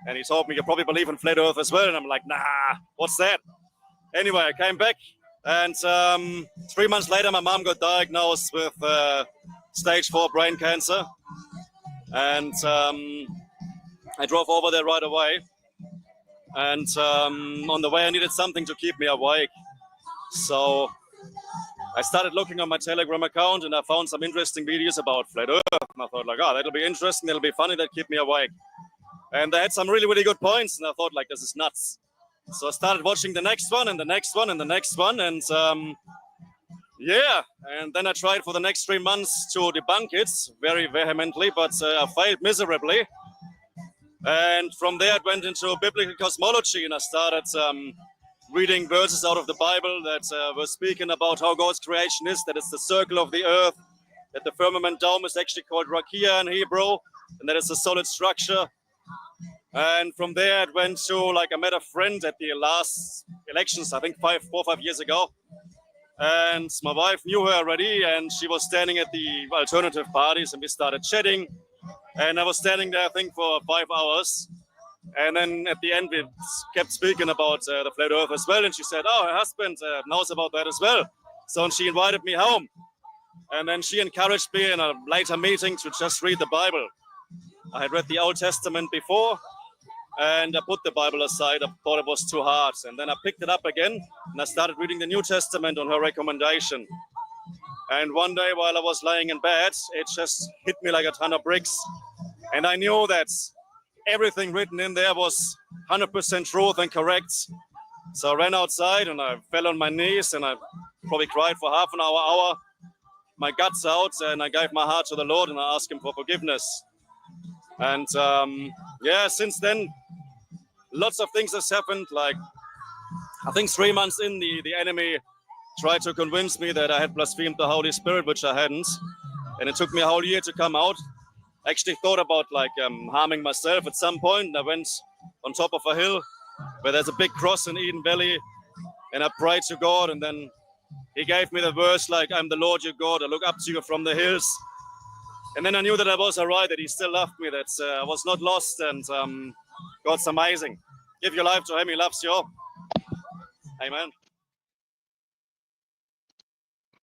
S9: and he told me you probably believe in flat Earth as well, and I'm like, nah, what's that? Anyway, I came back, and 3 months later, my mom got diagnosed with stage 4 brain cancer, and I drove over there right away, and on the way I needed something to keep me awake, so I started looking on my Telegram account, and I found some interesting videos about flat Earth, and I thought, like, oh, that'll be interesting, that'll be funny, that'll keep me awake. And they had some really, really good points, and I thought, like, this is nuts. So I started watching the next one, and the next one, and the next one, and yeah. And then I tried for the next 3 months to debunk it very vehemently, but I failed miserably. And from there, it went into biblical cosmology, and I started reading verses out of the Bible that were speaking about how God's creation is, that it's the circle of the earth, that the firmament dome is actually called rakia in Hebrew, and that it's a solid structure. And from there, it went to, like, I met a friend at the last elections, I think 4 or 5 years ago. And my wife knew her already, and she was standing at the alternative parties, and we started chatting. And I was standing there, I think, for 5 hours. And then at the end, we kept speaking about the flat Earth as well. And she said, oh, her husband knows about that as well. So she invited me home. And then she encouraged me in a later meeting to just read the Bible. I had read the Old Testament before, and I put the Bible aside. I thought it was too hard. And then I picked it up again, and I started reading the New Testament on her recommendation. And one day while I was laying in bed, it just hit me like a ton of bricks. And I knew that everything written in there was 100% truth and correct. So I ran outside, and I fell on my knees, and I probably cried for half an hour, my guts out, and I gave my heart to the Lord, and I asked him for forgiveness. And yeah, since then, lots of things has happened. Like, I think 3 months in, the enemy tried to convince me that I had blasphemed the Holy Spirit, which I hadn't. And it took me a whole year to come out. I actually thought about, like, harming myself at some point. I went on top of a hill where there's a big cross in Eden Valley, and I prayed to God, and then he gave me the verse like, I'm the Lord your God, I look up to you from the hills. And then I knew that I was all right, that he still loved me, that I was not lost, and God's amazing. Give your life to him, he loves you. Amen.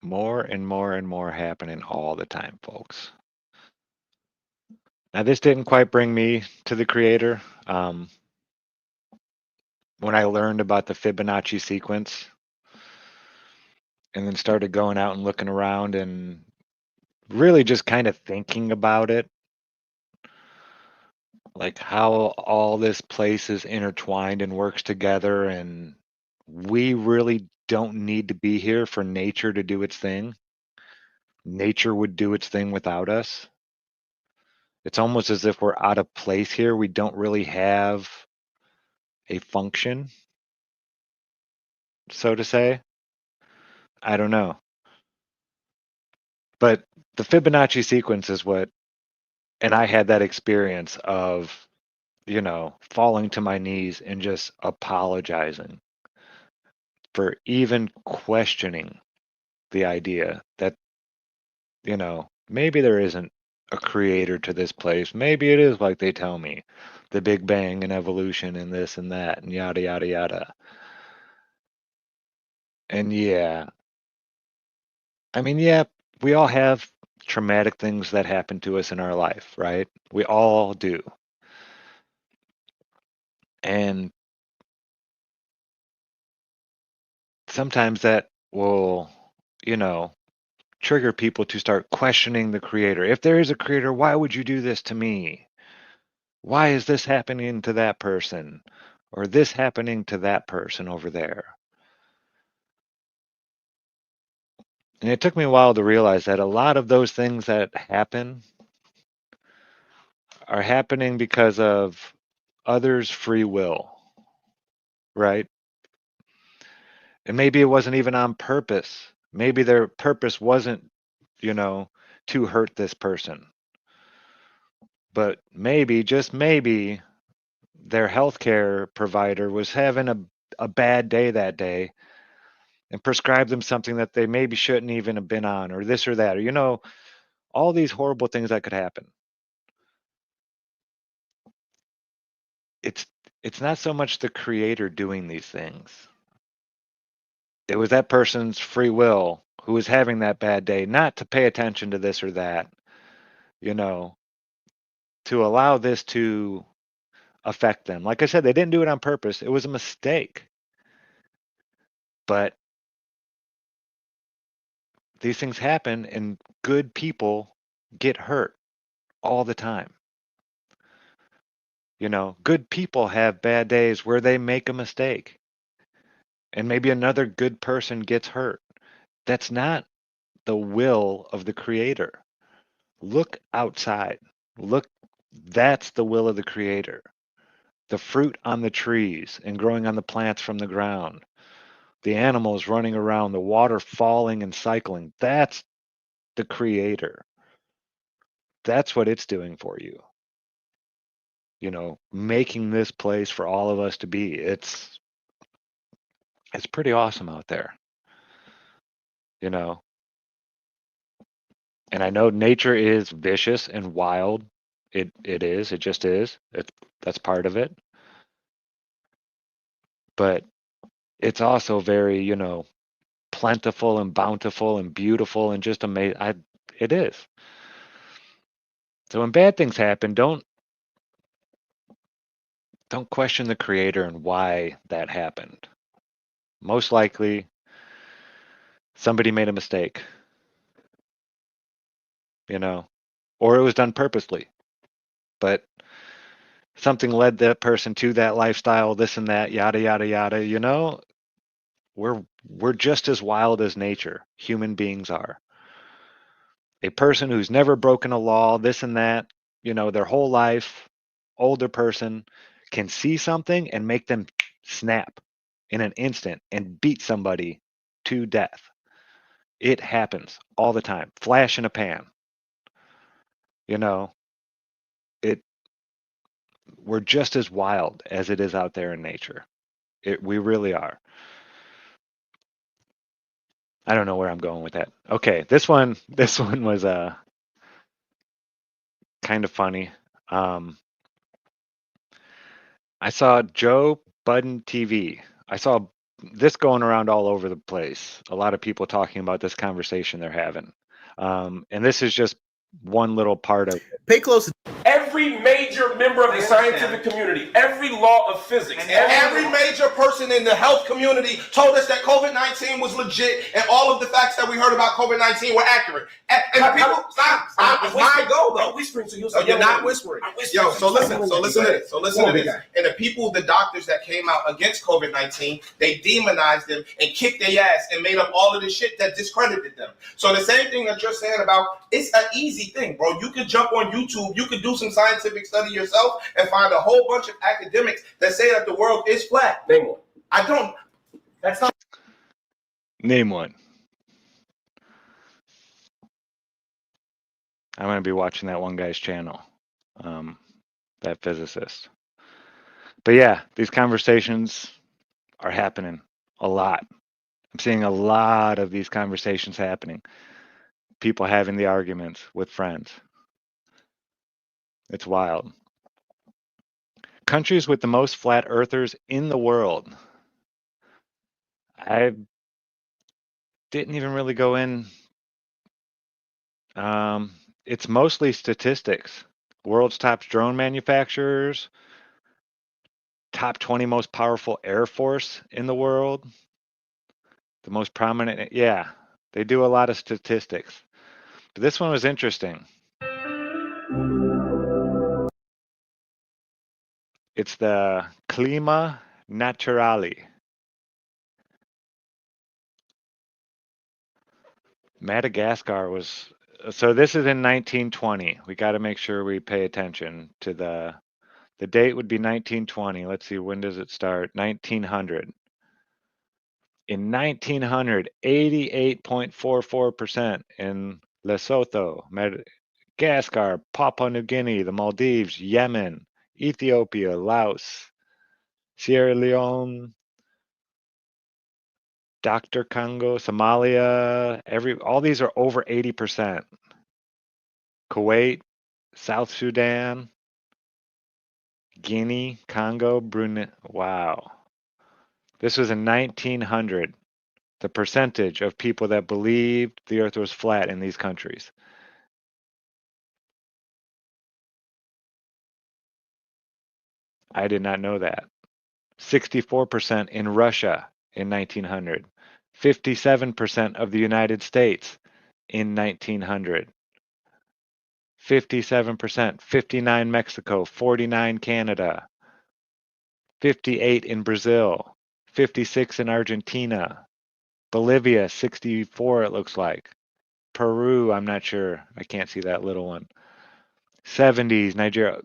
S1: More and more and more happening all the time, folks. Now, this didn't quite bring me to the creator. When I learned about the Fibonacci sequence and then started going out and looking around and really just kind of thinking about it, like how all this place is intertwined and works together, and we really don't need to be here for nature to do its thing. Nature would do its thing without us. It's almost as if we're out of place here. We don't really have a function, so to say. I don't know. But the Fibonacci sequence is what, and I had that experience of, falling to my knees and just apologizing for even questioning the idea that, maybe there isn't a creator to this place. Maybe it is like they tell me, the Big Bang and evolution and this and that and yada, yada, yada. And yeah, I mean, yeah, we all have traumatic things that happen to us in our life, right? We all do. And sometimes that will, trigger people to start questioning the creator. If there is a creator, why would you do this to me? Why is this happening to that person? Or this happening to that person over there? And it took me a while to realize that a lot of those things that happen are happening because of others' free will, right? And maybe it wasn't even on purpose. Maybe their purpose wasn't, to hurt this person. But maybe, just maybe, their healthcare provider was having a bad day that day and prescribed them something that they maybe shouldn't even have been on, or this or that, or, all these horrible things that could happen. It's not so much the creator doing these things. It was that person's free will who was having that bad day, not to pay attention to this or that, to allow this to affect them. Like I said, they didn't do it on purpose. It was a mistake. But these things happen, and good people get hurt all the time. Good people have bad days where they make a mistake, and maybe another good person gets hurt. That's not the will of the creator. Look outside. Look, that's the will of the creator. The fruit on the trees and growing on the plants from the ground, the animals running around, the water falling and cycling. That's the creator. That's what it's doing for you. Making this place for all of us to be. It's pretty awesome out there. And I know nature is vicious and wild. It is. It just is. That's part of it. But it's also very, plentiful and bountiful and beautiful and just amazing. It is. So when bad things happen, don't question the creator and why that happened. Most likely, somebody made a mistake, or it was done purposely. But something led that person to that lifestyle, this and that, yada, yada, yada, we're just as wild as nature. Human beings are. A person who's never broken a law, this and that, their whole life, older person, can see something and make them snap in an instant and beat somebody to death. It happens all the time. Flash in a pan. It we're just as wild as it is out there in nature. We really are. I don't know where I'm going with that. Okay, this one was kind of funny. I saw Joe Budden TV. I saw this going around all over the place. A lot of people talking about this conversation they're having. And this is just one little part of it.
S10: Pay close.
S11: Every major member of the scientific community, every law of physics, every major person in the health community told us that COVID-19 was legit and all of the facts that we heard about COVID-19 were accurate. And people, stop. Why go though?
S10: I'm whispering to you.
S11: So you're not whispering.
S10: Yo, so listen to this.
S11: So listen to this. And the people, the doctors that came out against COVID-19, they demonized them and kicked their ass and made up all of this shit that discredited them. So the same thing that you're saying about, it's an easy thing, bro. You could jump on YouTube, you could do some scientific study yourself and find a whole bunch of academics that say that the world is flat.
S10: Name one.
S11: I don't.
S10: That's not.
S1: Name one. I'm going to be watching that one guy's channel, that physicist. But yeah, these conversations are happening a lot. I'm seeing a lot of these conversations happening. People having the arguments with friends. It's wild. Countries with the most flat earthers in the world. I didn't even really go in. It's mostly statistics. World's top drone manufacturers, top 20 most powerful air force in the world, the most prominent. Yeah, they do a lot of statistics. But this one was interesting. It's the Clima Naturale. Madagascar was, so this is in 1920. We got to make sure we pay attention to the date would be 1920. Let's see, when does it start? 1900. In 1900, 88.44% in Lesotho, Madagascar, Papua New Guinea, the Maldives, Yemen, Ethiopia, Laos, Sierra Leone, Dr. Congo, Somalia, all these are over 80%. Kuwait, South Sudan, Guinea, Congo, Brunei. Wow. This was in 1900. The percentage of people that believed the earth was flat in these countries. I did not know that. 64% in Russia in 1900. 57% of the United States in 1900. 57%, 59 Mexico, 49 Canada, 58 in Brazil, 56 in Argentina, Bolivia, 64 it looks like. Peru, I'm not sure. I can't see that little one. 70s, Nigeria.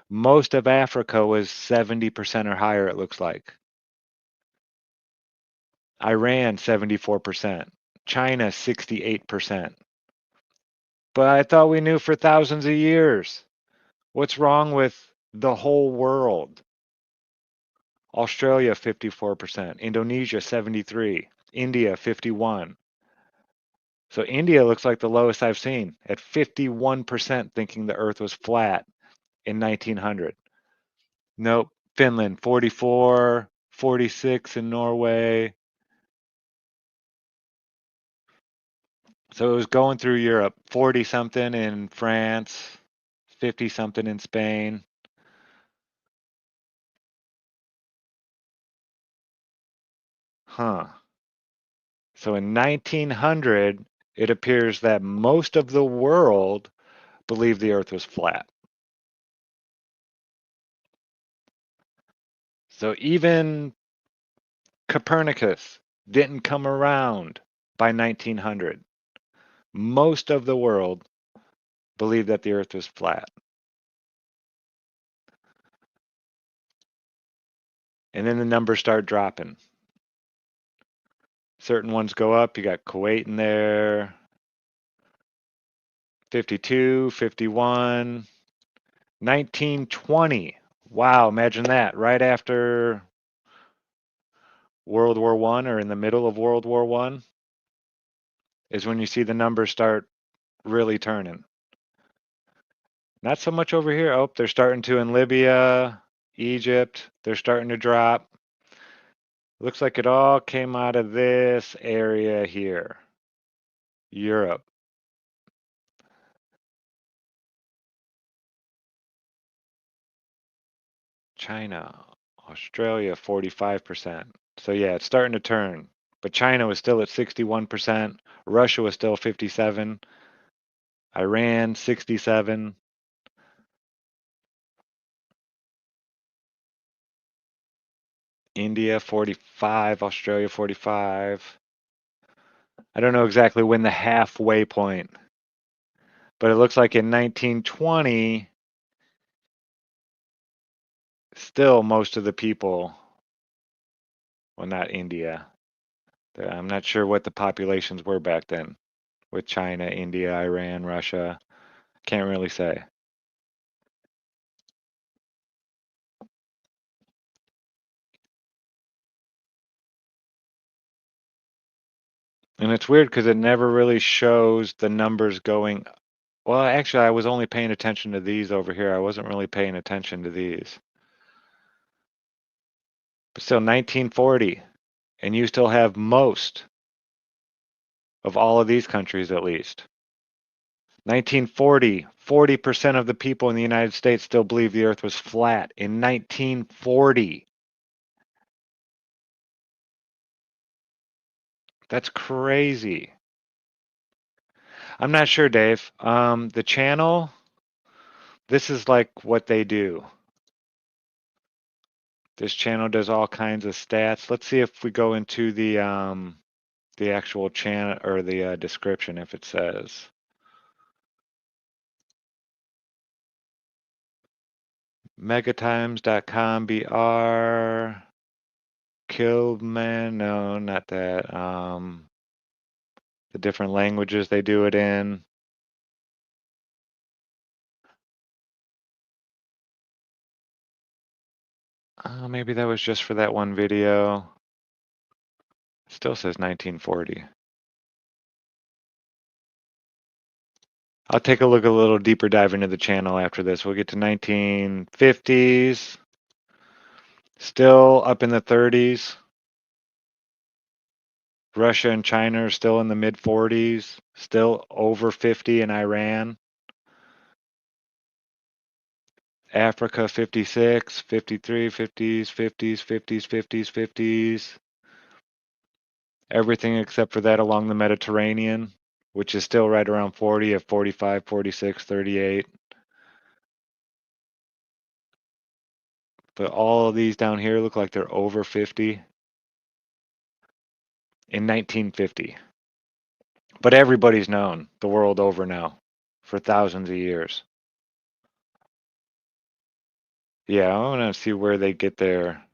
S1: Most of Africa was 70% or higher, it looks like. Iran, 74%. China, 68%. But I thought we knew for thousands of years. What's wrong with the whole world? Australia, 54%. Indonesia, 73%. India, 51%. So India looks like the lowest I've seen, at 51% thinking the earth was flat in 1900. Nope. Finland, 44%. 46% in Norway. So it was going through Europe. 40-something in France. 50-something in Spain. Huh. So in 1900, it appears that most of the world believed the earth was flat. So even Copernicus didn't come around by 1900. Most of the world believed that the earth was flat. And then the numbers start dropping. Certain ones go up. You got Kuwait in there. 52, 51. 1920 Wow, imagine that. Right after World War I or in the middle of World War I is when you see the numbers start really turning. Not so much over here. Oh, they're starting to in Libya, Egypt. They're starting to drop. Looks like it all came out of this area here. Europe. China, Australia, 45%. So yeah, it's starting to turn. But China was still at 61%. Russia was still 57. Iran, 67. India, 45. Australia, 45. I don't know exactly when the halfway point, but it looks like in 1920, still most of the people, well, not India. I'm not sure what the populations were back then with China, India, Iran, Russia. Can't really say. And it's weird because it never really shows the numbers going. Well, actually, I was only paying attention to these over here. I wasn't really paying attention to these. But still, 1940, and you still have most of all of these countries at least. 1940, 40% of the people in the United States still believe the earth was flat in 1940. That's crazy. I'm not sure, Dave. The channel, this is like what they do. This channel does all kinds of stats. Let's see if we go into the actual channel or the description if it says. Megatimes.com BR Killman, no, not that. The different languages they do it in. Maybe that was just for that one video. Still says 1940. I'll take a look a little deeper dive into the channel after this. We'll get to 1950s. Still up in the 30s. Russia and China are still in the mid 40s. Still over 50 in Iran. Africa 56, 53, 50s, 50s, 50s, 50s, 50s. Everything except for that along the Mediterranean, which is still right around 40 at 45, 46, 38. But all of these down here look like they're over 50 in 1950. But everybody's known the world over now for thousands of years. Yeah, I want to see where they get their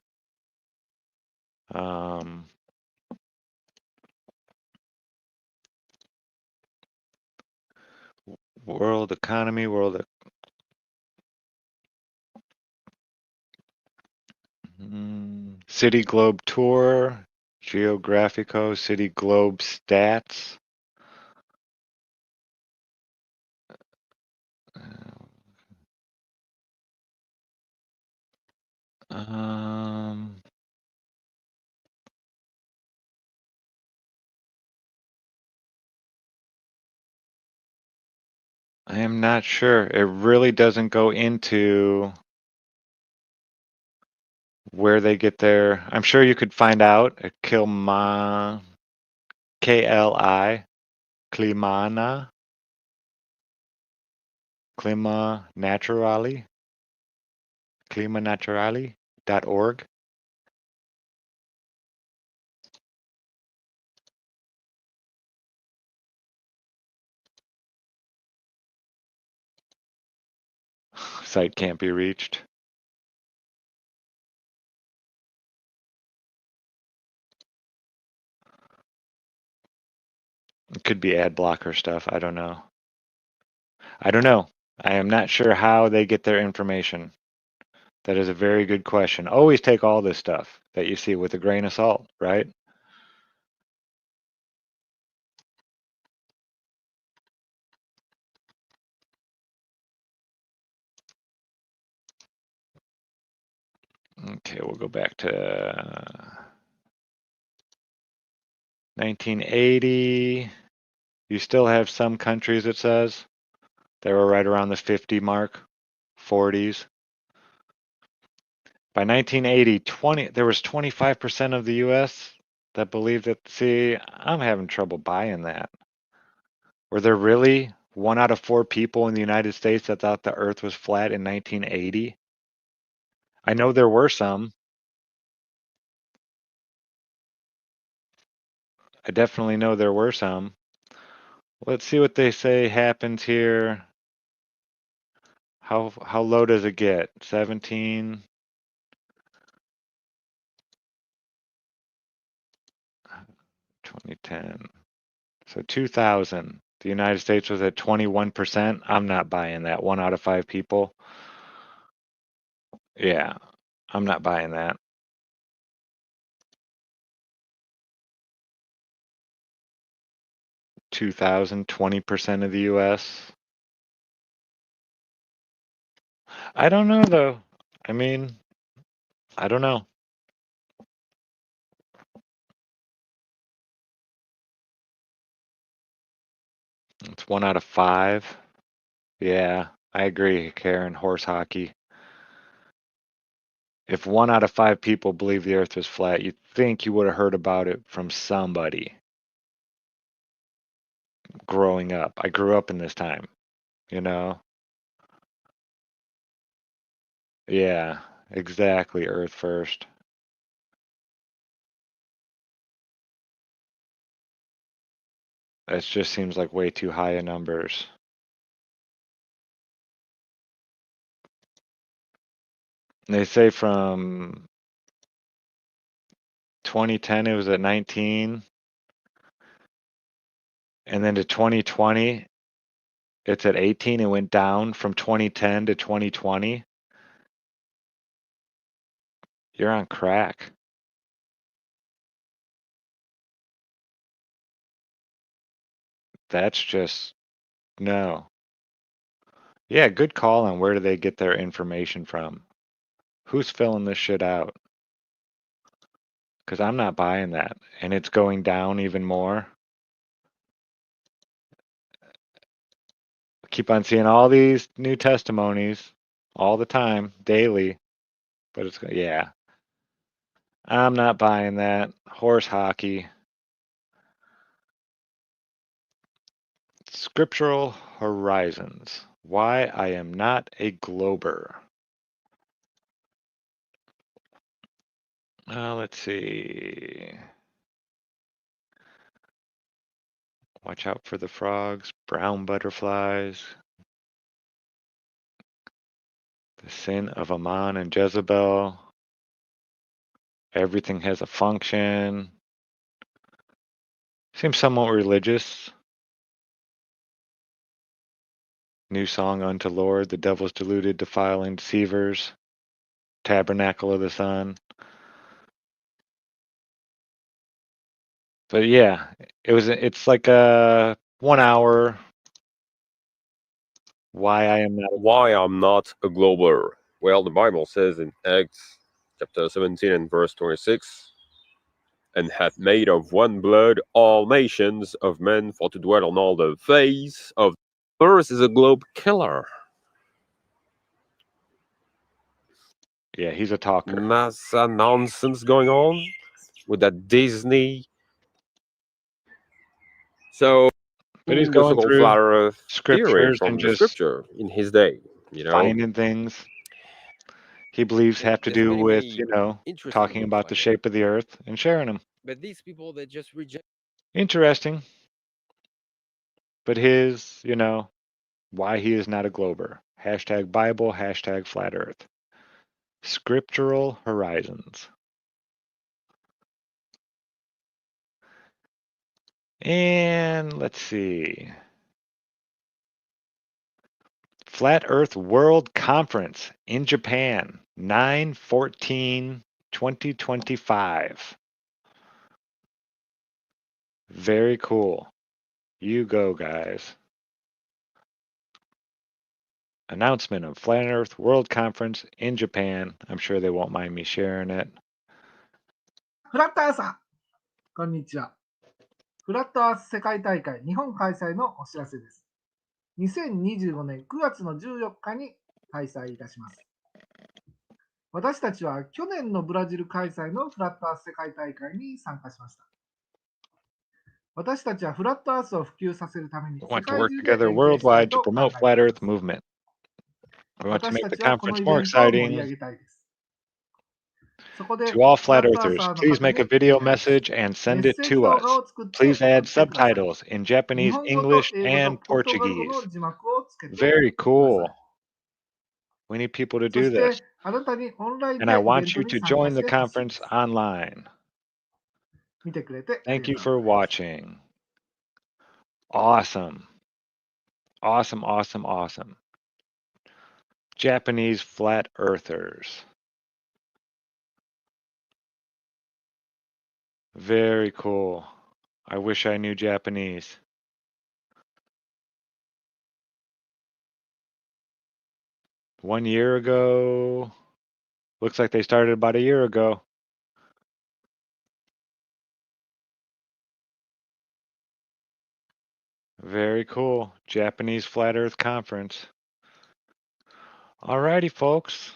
S1: world economy, City Globe Tour, Geographico, City Globe Stats. I am not sure. It really doesn't go into where they get their. I'm sure you could find out at Kilma, KLI, Klimana, Klima Naturali, klimanaturali.org. Site can't be reached. It could be ad blocker stuff. I don't know. I don't know. I am not sure how they get their information. That is a very good question. Always take all this stuff that you see with a grain of salt, right? Okay, we'll go back to 1980. You still have some countries, it says, that were right around the 50 mark, 40s. By 1980, there was 25% of the U.S. that believed that. See, I'm having trouble buying that. Were there really 1 out of 4 people in the United States that thought the Earth was flat in 1980? I know there were some. I definitely know there were some. Let's see what they say happens here. How low does it get? 17. 2010. So 2000. The United States was at 21%. I'm not buying that. 1 out of 5 people. Yeah, I'm not buying that. 2000, 20% of the US. I don't know though. I mean, I don't know. It's 1 out of 5. Yeah, I agree, Karen. Horse hockey. If 1 out of 5 people believe the Earth was flat, you'd think you would have heard about it from somebody growing up. I grew up in this time, you know? Yeah, exactly. Earth first. That just seems like way too high in numbers. And they say from 2010 it was at 19, and then to 2020 it's at 18. It went down from 2010 to 2020. You're on crack. That's just no. Yeah, good call on where do they get their information from? Who's filling this shit out? Because I'm not buying that. And it's going down even more. Keep on seeing all these new testimonies all the time, daily. But it's, yeah. I'm not buying that. Horse hockey. Scriptural horizons. Why I am not a glober. Let's see. Watch out for the frogs, brown butterflies, the sin of Ammon and Jezebel. Everything has a function. Seems somewhat religious. New song unto Lord, the devil's deluded, defiling deceivers. Tabernacle of the Sun. But yeah, it's like a 1 hour. Why I'm not
S12: a glober. Well, the Bible says in Acts chapter 17 and verse 26, and hath made of one blood all nations of men for to dwell on all the face of the earth. Is a globe killer.
S1: Yeah, he's a talker.
S12: NASA nonsense going on with that Disney. So,
S1: But he's
S12: the
S1: going
S12: so-called
S1: through
S12: flat Earth theory
S1: scriptures
S12: from
S1: and
S12: the
S1: just
S12: scripture in his day, you know.
S1: finding things he believes have to
S12: There's
S1: do
S12: many,
S1: with,
S12: many interesting
S1: talking
S12: books
S1: about the
S12: like
S1: shape of the earth and sharing them.
S12: But these people, they just reject.
S1: Interesting. But his, why he is not a glober. Hashtag Bible, hashtag flat earth. Scriptural horizons. And let's see. Flat Earth World Conference in Japan, 9/14/2025. Very cool. You go, guys. Announcement of Flat Earth World Conference in Japan. I'm sure they won't mind me sharing it.
S13: フラットアーサー、こんにちは。フラットアース世界大会日本開催のお知らせです。2025年9月の14日に開催いたします。私たちは去年のブラジル開催のフラットアース世界大会に参加しました。私たちはフラットアースを普及させるために
S1: We want to work together worldwide to promote Flat Earth movement. We want to make the conference more exciting. To all Flat Earthers, please make a video message and send it to us. Please add subtitles in Japanese, English, and Portuguese. Very cool. We need people to do this. And I want you to join the conference online. Thank you for watching. Awesome. Awesome, awesome, awesome. Japanese Flat Earthers. Very cool. I wish I knew Japanese. One year ago. Looks like they started about a year ago. Very cool. Japanese Flat Earth Conference. Alrighty, folks.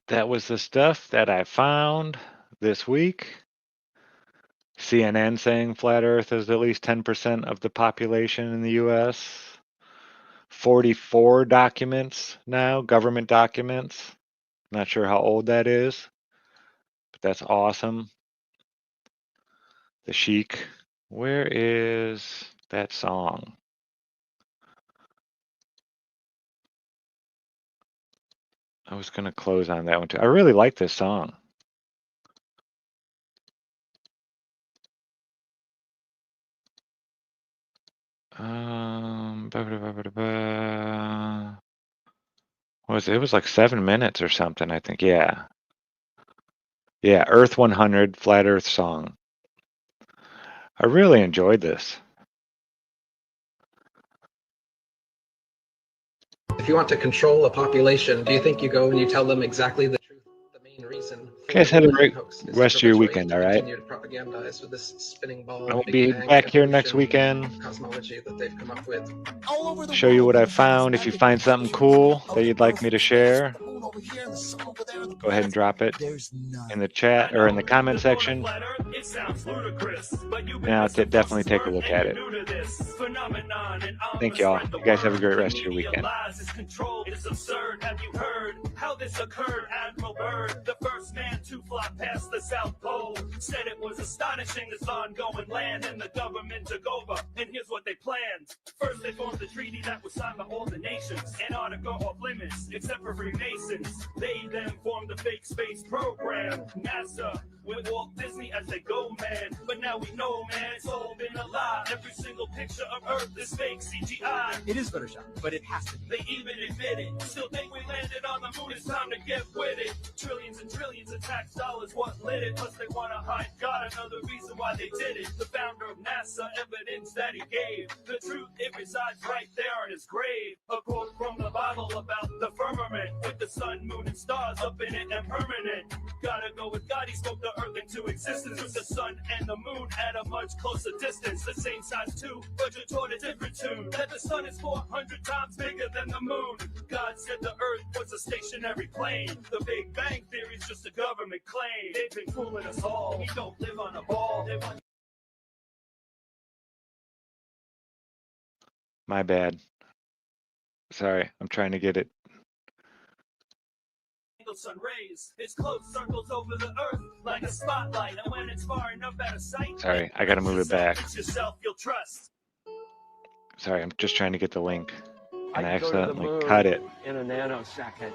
S1: That was the stuff that I found this week. CNN saying Flat Earth is at least 10% of the population in the US. 44 documents now, government documents. Not sure how old that is, but that's awesome. The Sheik. Where is that song? I was going to close on that one too. I really like this song. It was like 7 minutes or something, I think. Yeah. Yeah, Earth 100, Flat Earth song. I really enjoyed this.
S4: If you want to control a population, do you think you go and you tell them exactly the truth, the main reason?
S1: Guys, have a great rest of your weekend, all right?
S4: Continue to propagandize with this spinning ball.
S1: I will be back here next weekend.
S4: Cosmology that they've come up with.
S1: Show you what I found. If you find something cool that you'd like me to share, go ahead and drop it in the chat or in the comment section. And I'll definitely take a look at it. Thank y'all. You guys have a great rest of your weekend.
S22: It's absurd. Have you heard how this occurred? Admiral Byrd, the first man to fly past the South Pole, said it was astonishing this ongoing land, and the government took over. And here's what they planned. First, they formed the treaty that was signed by all the nations. Antarctica off limits, except for Freemasons. They then formed the fake space program. NASA with Walt Disney as they go, man. But now we know, man, it's all been a lie. Every single picture of Earth is fake CGI.
S16: It is Photoshop, but it has to be.
S22: They even admit it. Still think we landed on the moon. It's time to get with it. Trillions and trillions of tax dollars, what lit it? Plus they want to hide God, another reason why they did it. The founder of NASA, evidence that he gave. The truth, it resides right there in his grave. A quote from the Bible about the firmament, with the sun, moon, and stars up in it and permanent. Gotta go with God, he spoke the earth into existence, with the sun and the moon at a much closer distance. The same size too, but you're taught a different tune. That the sun is 400 times bigger than the moon. God said the earth was a stationary plane. The Big Bang Theory is just a government claim. They've been fooling us all. We don't live on a ball.
S1: My bad. Sorry, I'm trying to get it.
S22: Sun rays, its close circles over the earth like a spotlight, and when it's far enough out of sight,
S1: Sorry, I gotta move it back.
S22: it's yourself you'll trust.
S1: Sorry, I'm just trying to get the link. And I
S23: I'd go to the
S1: accidentally
S23: moon
S1: cut it.
S23: in a nanosecond.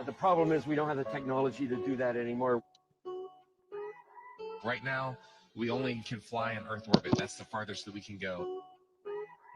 S23: The problem is we don't have the technology to do that anymore.
S14: Right now, we only can fly in Earth orbit. That's the farthest that we can go.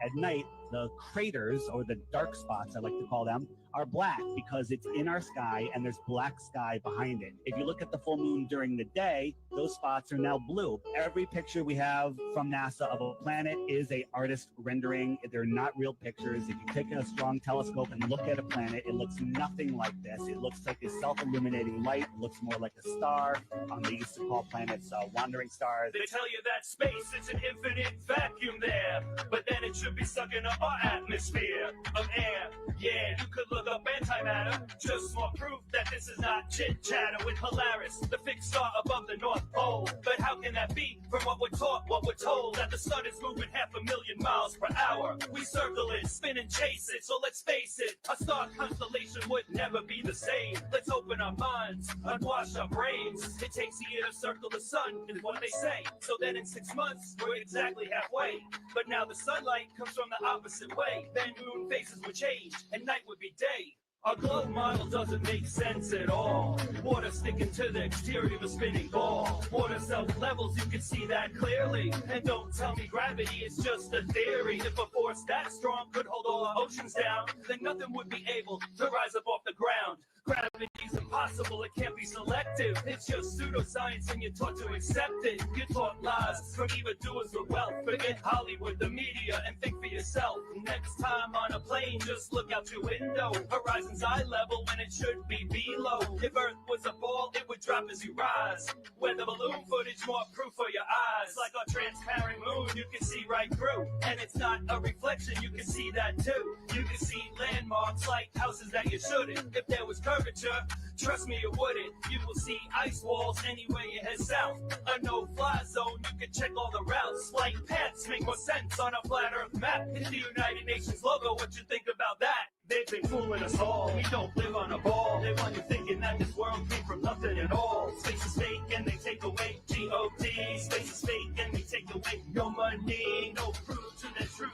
S6: At night, the craters, or the dark spots, I like to call them, are black because it's in our sky and there's black sky behind it. If you look at the full moon during the day, those spots are now blue. Every picture we have from NASA of a planet is a artist rendering. They're not real pictures. If you take a strong telescope and look at a planet, it looks nothing like this. It looks like a self-illuminating light. It looks more like a star. They used to call planets wandering stars.
S22: They tell you that space is an infinite vacuum there, but then it should be sucking up our atmosphere of air. Yeah, you could look up antimatter, just more proof that this is not chit-chatter with Polaris, the fixed star above the North Pole. But how can that be from what we're taught, what we're told, that the sun is moving 500,000 miles per hour? We circle it, spin and chase it, so let's face it, a star constellation would never be the same. Let's open our minds, unwash our brains. It takes a year to circle the sun, is what they say. So then in 6 months, we're exactly halfway. But now the sunlight comes from the opposite way. Then moon phases would change, and night would be day. Our globe model doesn't make sense at all. Water sticking to the exterior of a spinning ball. Water self-levels, you can see that clearly. And don't tell me gravity is just a theory. If a force that strong could hold all our oceans down, then nothing would be able to rise up off the ground. Gravity's impossible, it can't be selective. It's just pseudoscience and you're taught to accept it. You're taught lies from evildoers with wealth. Forget Hollywood, the media, and think for yourself. Next time on a plane, just look out your window. Horizon's eye level when it should be below. If Earth was a ball, it would drop as you rise. Weather balloon footage, more proof for your eyes. Like our transparent moon, you can see right through. And it's not a reflection, you can see that too. You can see landmarks like houses that you shouldn't. If there was curvature, trust me, it wouldn't. You will see ice walls anywhere you head south. A no-fly zone, you can check all the routes. Flight paths make more sense on a flat Earth map. It's the United Nations logo, what you think about that? They've been fooling us all. We don't live on a ball. They want you thinking that this world came from nothing at all. Space is fake and they take away G-O-D. Space is fake and they take away your money. No proof to the truth,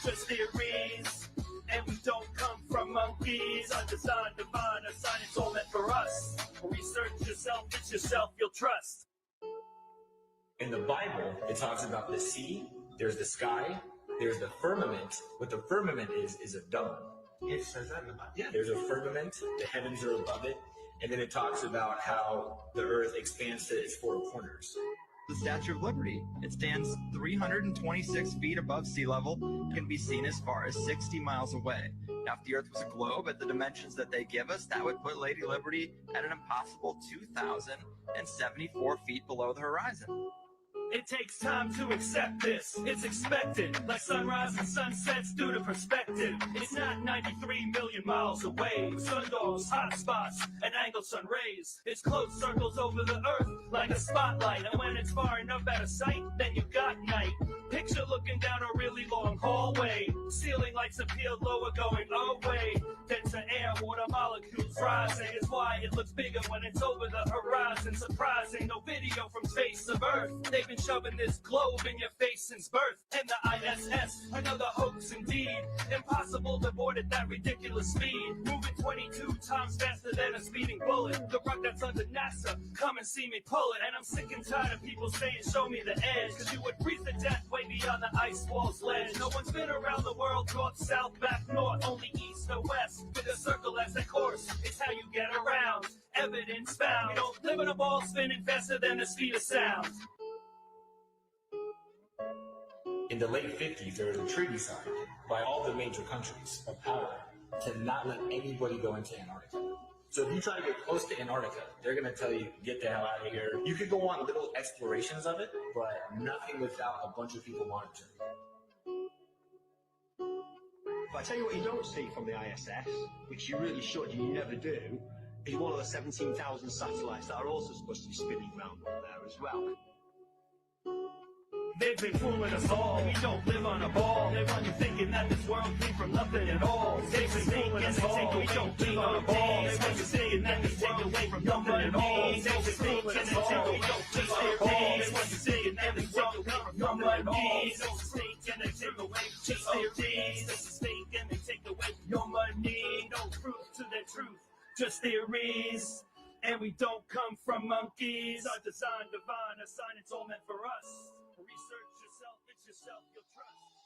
S22: just theories. And we don't come from monkeys. Undesigned, divine, a science all meant for us. Research yourself, it's yourself you'll trust.
S7: In the Bible, it talks about the sea, there's the sky, there's the firmament. What the firmament is a dome.
S24: It says that in the Bible.
S7: Yeah, there's a firmament, the heavens are above it, and then it talks about how the earth expands to its four corners.
S8: The Statue of Liberty. It stands 326 feet above sea level, can be seen as far as 60 miles away. Now, if the Earth was a globe at the dimensions that they give us, that would put Lady Liberty at an impossible 2,074 feet below the horizon.
S22: It takes time to accept this. It's expected, like sunrise and sunsets due to perspective. It's not 93 million miles away. Sundogs, hot spots, and angled sun rays. It's close circles over the earth like a spotlight. And when it's far enough out of sight, then you got night. Picture looking down a really long hallway. Ceiling lights appear lower going away. Denser air, water molecules rising. Is why it looks bigger when it's over the horizon. Surprising, no video from space of Earth. They've been shoving this globe in your face since birth. And the ISS, another hoax indeed. Impossible to board at that ridiculous speed. Moving 22 times faster than a speeding bullet. The rock that's under NASA, come and see me pull it. And I'm sick and tired of people saying show me the edge. Cause you would freeze to death way beyond the ice wall's ledge. No one's been around the world, north, south, back north. Only east or west, with a circle as a course. It's how you get around. Evidence found. We don't live in a ball spinning faster than the speed of sound.
S7: In the late 50s, there was a treaty signed by all the major countries of power to not let anybody go into Antarctica. So if you try to get close to Antarctica, they're going to tell you, get the hell out of here. You could go on little explorations of it, but nothing without a bunch of people monitoring.
S24: But I tell you what you don't see from the ISS, which you really should, and you never do, is one of the 17,000 satellites that are also supposed to be spinning around up there as well.
S22: They've been fooling us all. We don't live on a ball. They want you thinking that this world came from nothing at all. They've been fooling us all. We don't live on a ball. They want you thinking that this world came from nothing at all. They've been fooling us all. We don't live on a ball. They want you thinking that this world came from nothing at all. It's a mistake and they take away just theories. It's a mistake and they take away your money. No proof to the truth, just theories. And we don't come from monkeys. Our design divine, a sign it's all meant for us. Research yourself, it's yourself you'll trust.